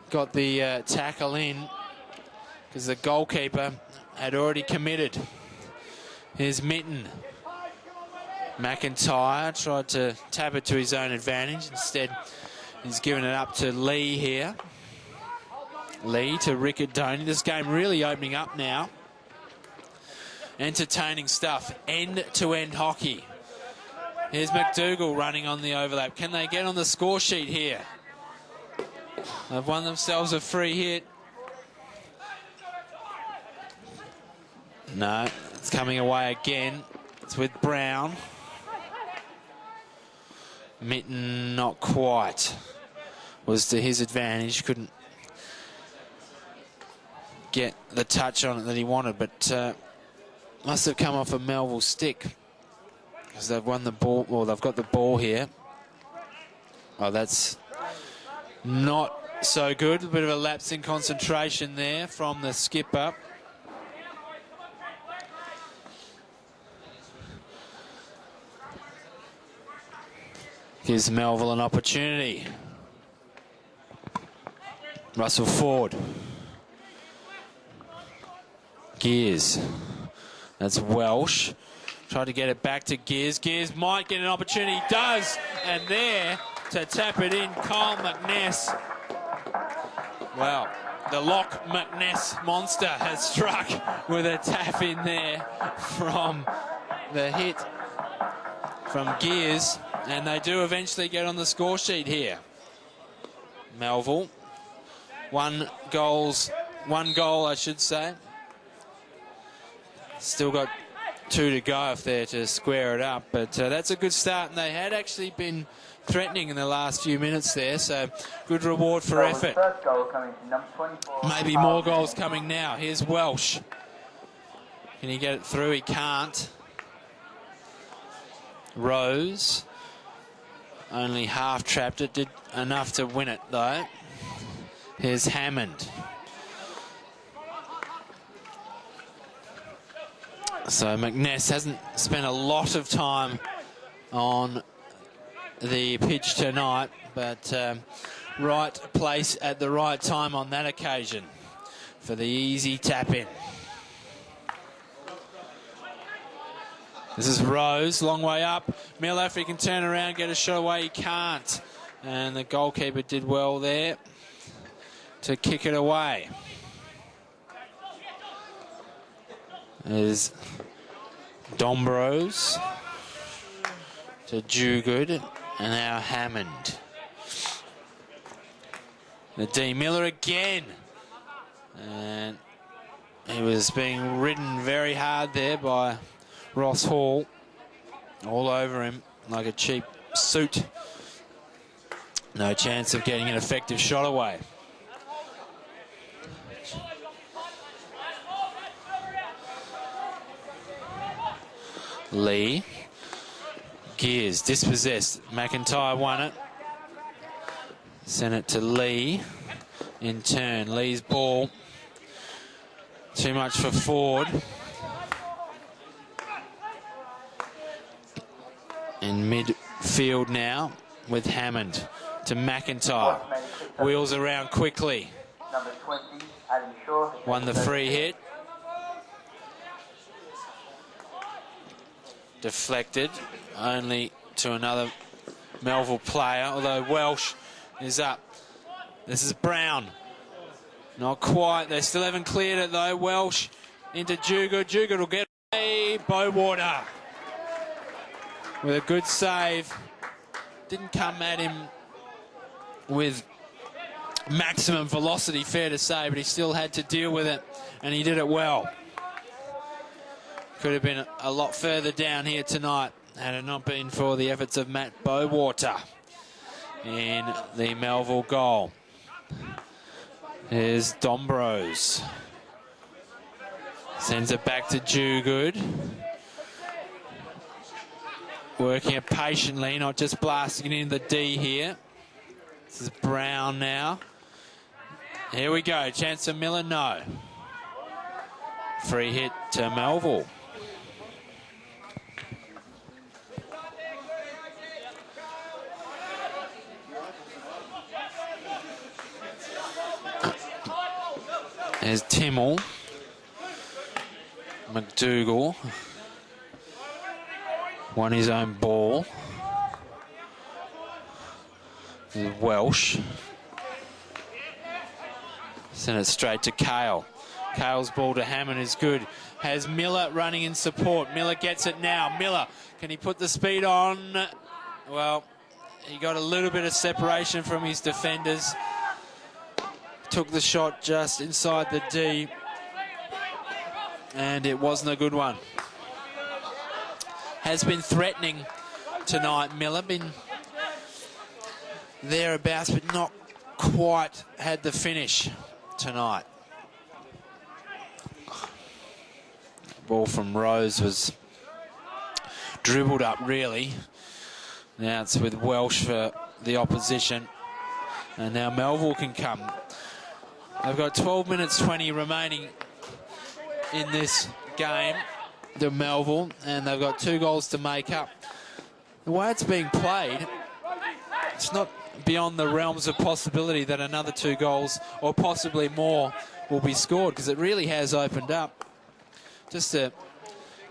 Got the tackle in because the goalkeeper had already committed. Here's Mitten. McIntyre tried to tap it to his own advantage. Instead, he's given it up to Lee here. Lee to Riccadoni. This game really opening up now. Entertaining stuff. End-to-end hockey. Here's McDougall running on the overlap. Can they get on the score sheet here? They've won themselves a free hit. No, it's coming away again. It's with Brown. Mitten, not quite. Was to his advantage. Couldn't get the touch on it that he wanted, but must have come off a Melville stick because they've won the ball. Well, they've got the ball here. Oh, that's not so good. A bit of a lapse in concentration there from the skipper. Gives Melville an opportunity. Russell Ford. Gears. That's Welsh. Tried to get it back to Gears. Gears might get an opportunity. Does. And there to tap it in, Kyle McNess. Well, the Loch McNess monster has struck with a tap in there from the hit from Gears. And they do eventually get on the score sheet here. Melville. One goal, I should say. Still got 2 to go if they're to square it up, but that's a good start, and they had actually been threatening in the last few minutes there, so good reward for effort. First goal coming to number 24. Maybe more goals coming now. Here's Welsh. Can he get it through? He can't. Rose. Only half trapped it, did enough to win it though. Here's Hammond. So McNess hasn't spent a lot of time on the pitch tonight, but right place at the right time on that occasion for the easy tap in. This is Rose, long way up. Miller, if he can turn around, get a shot away, he can't. And the goalkeeper did well there to kick it away. There's Dombrose to Jugood, and now Hammond. The D. Miller again. And he was being ridden very hard there by Ross Hall. All over him like a cheap suit. No chance of getting an effective shot away. Lee. Gears dispossessed. McIntyre won it. Sent it to Lee. In turn, Lee's ball. Too much for Ford. In midfield now with Hammond to McIntyre. Wheels around quickly. Number 20, Adam Shaw. Won the free hit. Deflected only to another Melville player, although Welsh is up. This is Brown. Not quite. They still haven't cleared it though. Welsh into Jugood. Jugood will get away. Bowater with a good save. Didn't come at him with maximum velocity, fair to say, but he still had to deal with it, and he did it well. Could have been a lot further down here tonight had it not been for the efforts of Matt Bowater in the Melville goal. Here's Dombrose. Sends it back to Jugood. Working it patiently, not just blasting it in the D here. This is Brown now. Here we go. Chance of Miller, no. Free hit to Melville. There's Timmel. McDougall. Won his own ball. This is Welsh. Send it straight to Kale. Kale's ball to Hammond is good. Has Miller running in support. Miller gets it now. Miller, can he put the speed on? Well, he got a little bit of separation from his defenders. Took the shot just inside the D, and it wasn't a good one. Has been threatening tonight, Miller. Been thereabouts, but not quite had the finish tonight. Ball from Rose was dribbled up, really. Now it's with Welsh for the opposition, and now Melville can come. They've got 12 minutes 20 remaining in this game, the Melville, and they've got 2 goals to make up. The way it's being played, it's not beyond the realms of possibility that another 2 goals or possibly more will be scored, because it really has opened up. Just a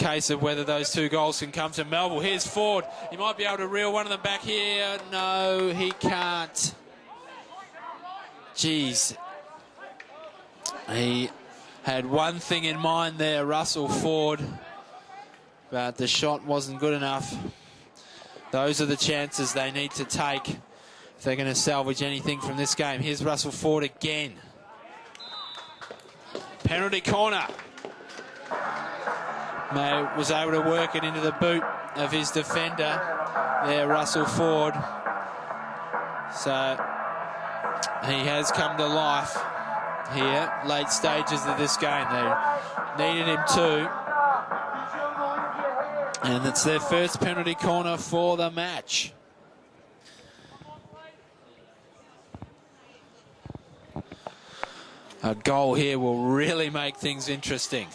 case of whether those 2 goals can come to Melville. Here's Ford. He might be able to reel one of them back here. No, he can't. Jeez. He had one thing in mind there, Russell Ford, but the shot wasn't good enough. Those are the chances they need to take if they're going to salvage anything from this game. Here's Russell Ford again. Penalty corner. May was able to work it into the boot of his defender there, Russell Ford. So he has come to life here, late stages of this game. They needed him too. And it's their first penalty corner for the match. A goal here will really make things interesting.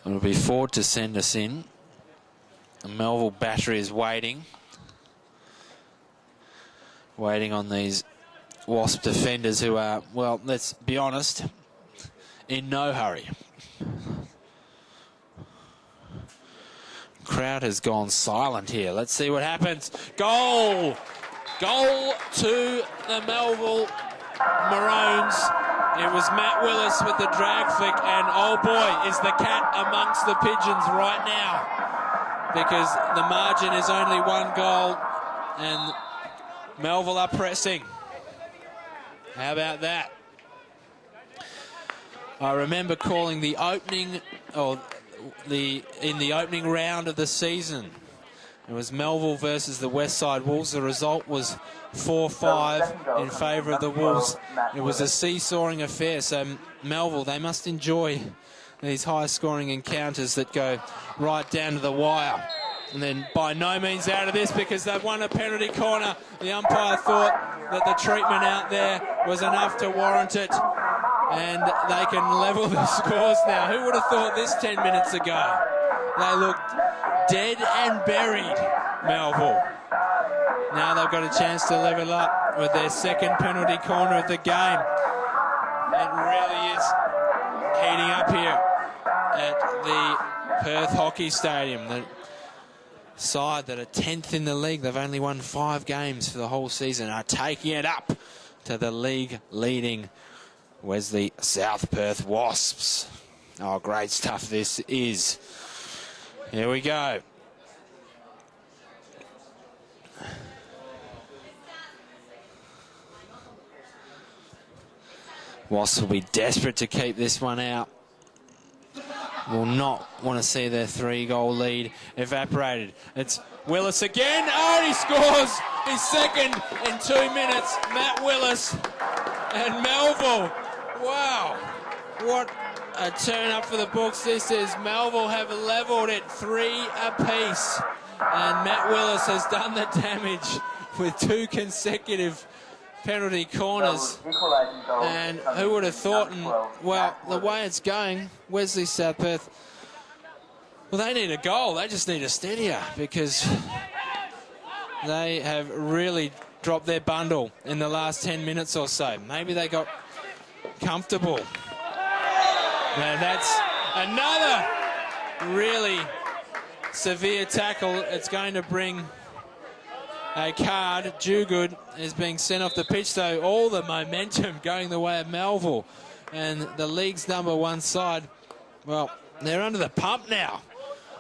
It'll be Ford to send us in. The Melville battery is waiting. Waiting on these WASP defenders who are, well, let's be honest, in no hurry. Crowd has gone silent here. Let's see what happens. Goal! Goal to the Melville Maroons. It was Matt Willis with the drag flick, and oh boy, is the cat amongst the pigeons right now, because the margin is only 1 goal and Melville are pressing. How about that? I remember calling the opening, in the opening round of the season. It was Melville versus the Westside Wolves. The result was 4-5 in favour of the Wolves. It was a seesawing affair, so Melville, they must enjoy these high-scoring encounters that go right down to the wire. And then by no means out of this, because they've won a penalty corner. The umpire thought that the treatment out there was enough to warrant it, and they can level the scores now. Who would have thought this 10 minutes ago? They looked dead and buried, Melville. Now they've got a chance to level up with their second penalty corner of the game. It really is heating up here at the Perth Hockey Stadium. The side that are 10th in the league, they've only won 5 games for the whole season, are taking it up to the league-leading Wesley South Perth Wasps. Oh, great stuff this is. Here we go. Wasps will be desperate to keep this one out. Will not want to see their 3-goal lead evaporated. It's Willis again. Oh, he scores his second in 2 minutes. Matt Willis and Melville. Wow. What a turn up for the books this is. Melville have levelled it 3 apiece. And Matt Willis has done the damage with 2 consecutive penalty corners. And who would have thought, and well, the way it's going, Wesley South Perth, well, they need a goal. They just need a steadier, because they have really dropped their bundle in the last 10 minutes or so. Maybe they got comfortable. Now that's another really severe tackle. It's going to bring a card. Jugood is being sent off the pitch, though. All the momentum going the way of Melville, and the league's #1 side, well, they're under the pump now.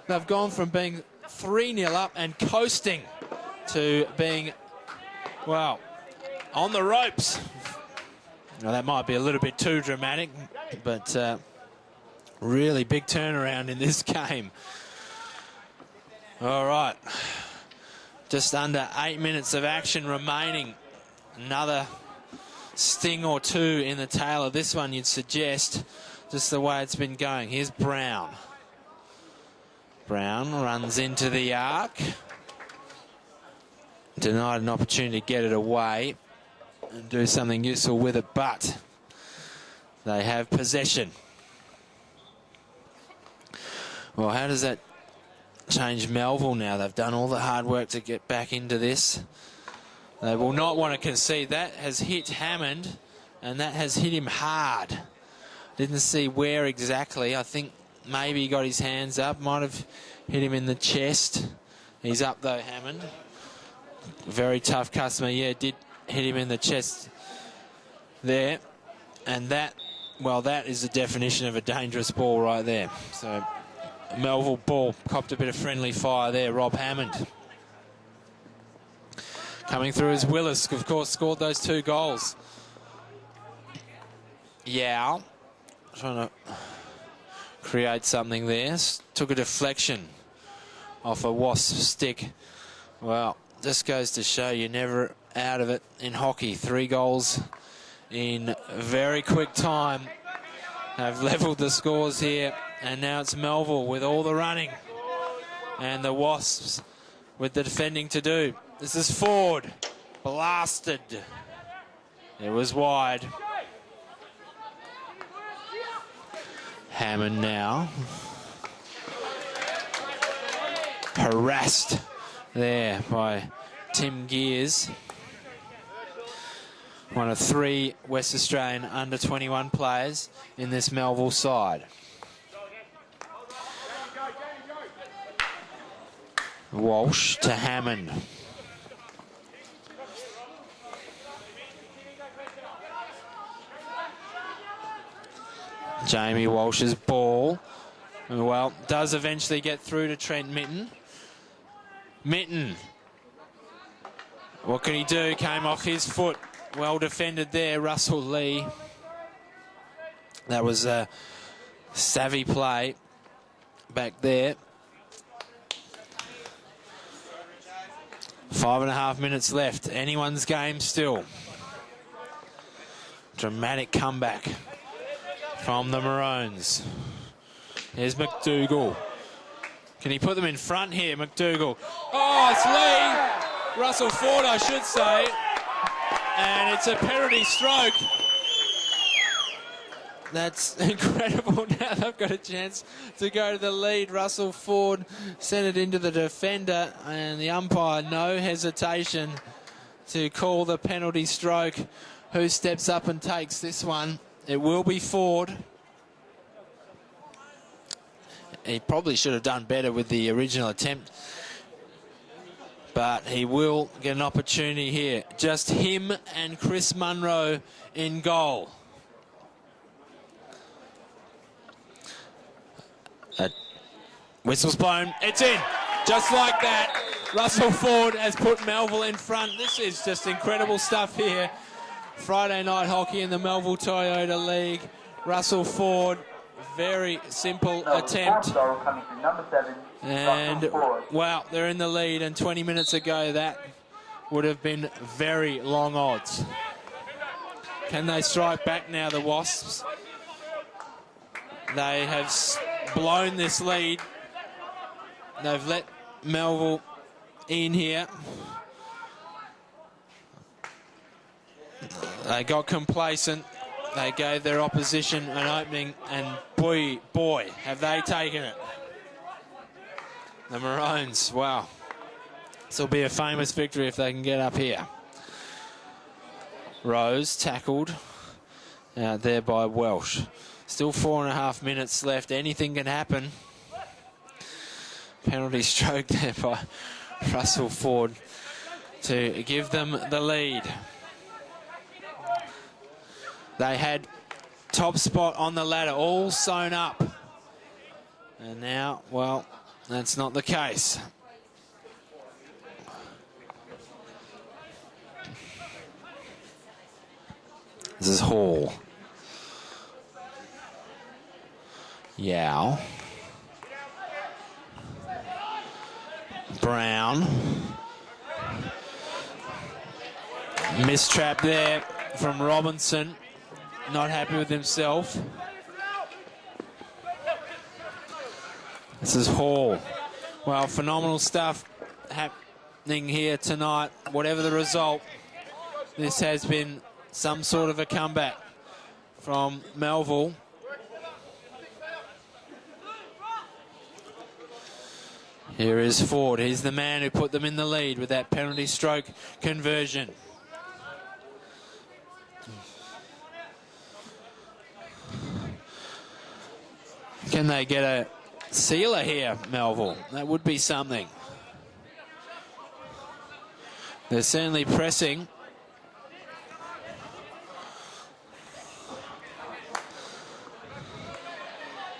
They've gone from being 3-0 up and coasting to being, well, on the ropes. Now, that might be a little bit too dramatic, but really big turnaround in this game. All right. Just under 8 minutes of action remaining. Another sting or 2 in the tail of this one, you'd suggest, just the way it's been going. Here's Brown. Brown runs into the arc. Denied an opportunity to get it away and do something useful with it, but they have possession. Well, how does that change Melville now? They've done all the hard work to get back into this. They will not want to concede. That has hit Hammond, and that has hit him hard. Didn't see where exactly. I think maybe he got his hands up. Might have hit him in the chest. He's up though, Hammond. Very tough customer. Yeah, did hit him in the chest there. And that, well, that is the definition of a dangerous ball right there. So Melville ball copped a bit of friendly fire there. Rob Hammond coming through as Willis, of course, scored those 2 goals. Yao trying to create something there. Took a deflection off a WASP stick. Well, this goes to show you're never out of it in hockey. 3 goals in very quick time. Have levelled the scores here, and now it's Melville with all the running and the Wasps with the defending to do. This is Ford. Blasted. It was wide. Hammond now. Harassed there by Tim Gears. One of 3 West Australian under-21 players in this Melville side. Walsh to Hammond. Jamie Walsh's ball, well, does eventually get through to Trent Mitten. Mitten, what can he do? Came off his foot. Well defended there, Russell Lee. That was a savvy play back there. 5.5 minutes left. Anyone's game still. Dramatic comeback from the Maroons. Here's McDougall. Can he put them in front here, McDougall? Oh, it's Lee. Russell Ford, I should say. And it's a penalty stroke. That's incredible. Now they've got a chance to go to the lead. Russell Ford sent it into the defender, and the umpire, no hesitation to call the penalty stroke. Who steps up and takes this one? It will be Ford. He probably should have done better with the original attempt, but he will get an opportunity here. Just him and Chris Munro in goal. Whistle's blown. It's in. Just like that. Russell Ford has put Melville in front. This is just incredible stuff here. Friday night hockey in the Melville Toyota League. Russell Ford, very simple attempt. Coming through number 7, and, wow, they're in the lead, and 20 minutes ago that would have been very long odds. Can they strike back now, the Wasps? They have blown this lead. They've let Melville in here. They got complacent. They gave their opposition an opening, and boy, have they taken it. The Maroons, wow. This will be a famous victory if they can get up here. Rose tackled out there by Welsh. Still 4.5 minutes left. Anything can happen. Penalty stroke there by Russell Ford to give them the lead. They had top spot on the ladder, all sewn up. And now, well, that's not the case. This is Hall. Yao. Brown. Mistrap there from Robinson. Not happy with himself. This is Hall. Well, phenomenal stuff happening here tonight. Whatever the result, this has been some sort of a comeback from Melville. Here is Ford. He's the man who put them in the lead with that penalty stroke conversion. Can they get a sealer here, Melville? That would be something. They're certainly pressing.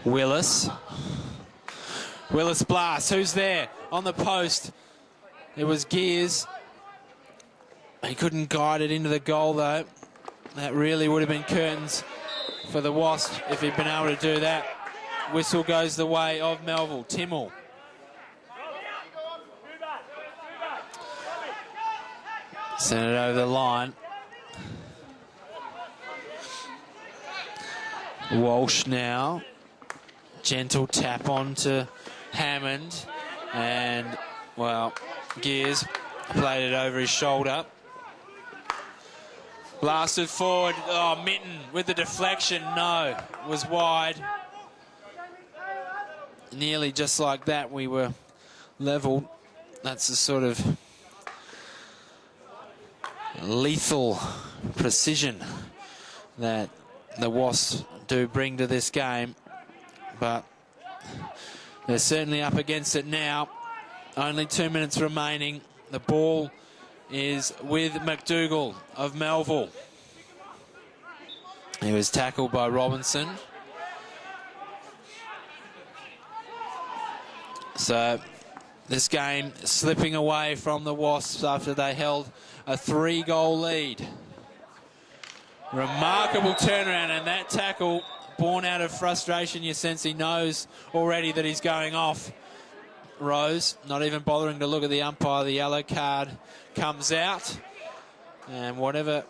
Willis blast. Who's there on the post? It was Gears. He couldn't guide it into the goal, though. That really would have been curtains for the Wasp if he'd been able to do that. Whistle goes the way of Melville. Timmel. Send it over the line. Walsh now. Gentle tap on to Hammond. And, well, Gears played it over his shoulder. Blasted forward. Oh, Mitten with the deflection. No, was wide. Nearly just like that, we were level. That's the sort of lethal precision that the Wasps do bring to this game. But they're certainly up against it now. Only 2 minutes remaining. The ball is with McDougall of Melville. He was tackled by Robinson. So this game slipping away from the Wasps after they held a 3-goal lead. Remarkable turnaround, and that tackle born out of frustration. You sense he knows already that he's going off. Rose not even bothering to look at the umpire. The yellow card comes out, and whatever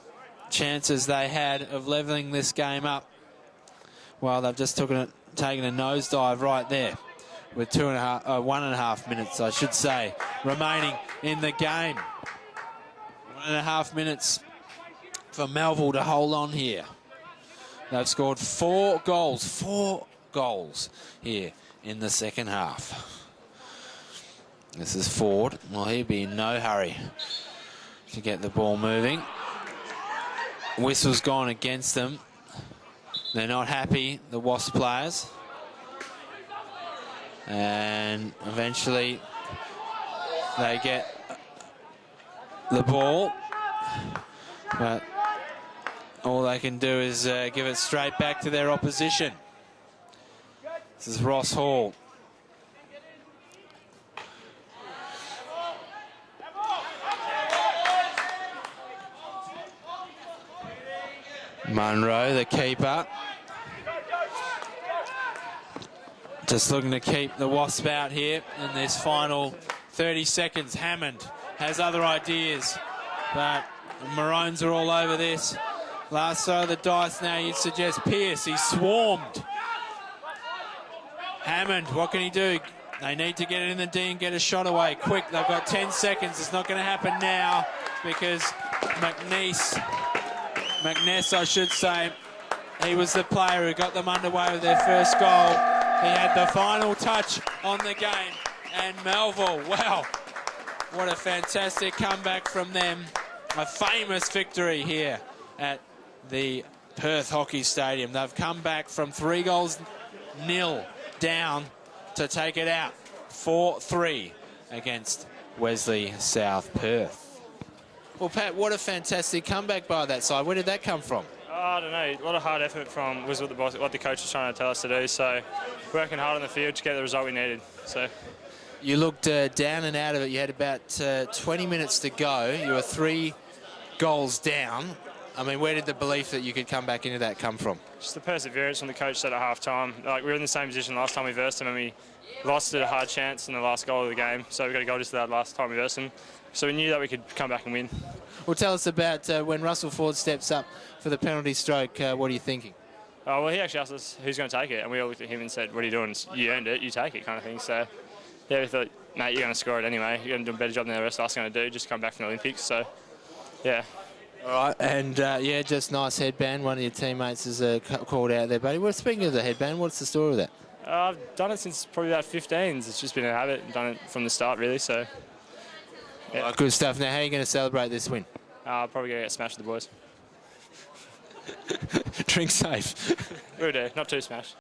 chances they had of levelling this game up, well, they've just taken a nosedive right there with 1.5 minutes, I should say, remaining in the game. 1.5 minutes for Melville to hold on here. They've scored 4 goals here in the second half. This is Ford. Well, he'd be in no hurry to get the ball moving. Whistle's gone against them. They're not happy, the Wasp players. And eventually they get the ball. But all they can do is give it straight back to their opposition. This is Ross Hall. Munro, the keeper. Just looking to keep the Wasp out here in this final 30 seconds. Hammond has other ideas, but Maroons are all over this. Last throw of the dice now, you'd suggest Pearce. He's swarmed. Hammond, what can he do? They need to get it in the D and get a shot away. Quick, they've got 10 seconds. It's not going to happen now because McNess, I should say, he was the player who got them underway with their first goal. He had the final touch on the game. And Melville, wow, what a fantastic comeback from them. A famous victory here at the Perth Hockey Stadium. They've come back from 3-0 down to take it out 4-3 against Wesley South Perth. Well, Pat, what a fantastic comeback by that side. Where did that come from? I don't know. A lot of hard effort was what the coach was trying to tell us to do. So working hard on the field to get the result we needed. So you looked down and out of it. You had about 20 minutes to go. You were 3 goals down. I mean, where did the belief that you could come back into that come from? Just the perseverance from the coach said at half-time. Like, we were in the same position last time we versed him, and we lost at a hard chance in the last goal of the game. So we got a goal just that last time we versed him. So we knew that we could come back and win. Well, tell us about when Russell Ford steps up for the penalty stroke. What are you thinking? Well, he actually asked us who's going to take it, and we all looked at him and said, what are you doing? You earned it, you take it, kind of thing. So, yeah, we thought, mate, you're going to score it anyway. You're going to do a better job than the rest of us going to do, just come back from the Olympics. So, yeah. All right, and yeah, just nice headband. One of your teammates has called out there, buddy. Well, speaking of the headband, what's the story with that? I've done it since probably about 15s. It's just been a habit. I've done it from the start, really. So, yeah. Right, good stuff. Now, how are you going to celebrate this win? Probably going to get smashed with the boys. Drink safe. We'll do. Not too smashed.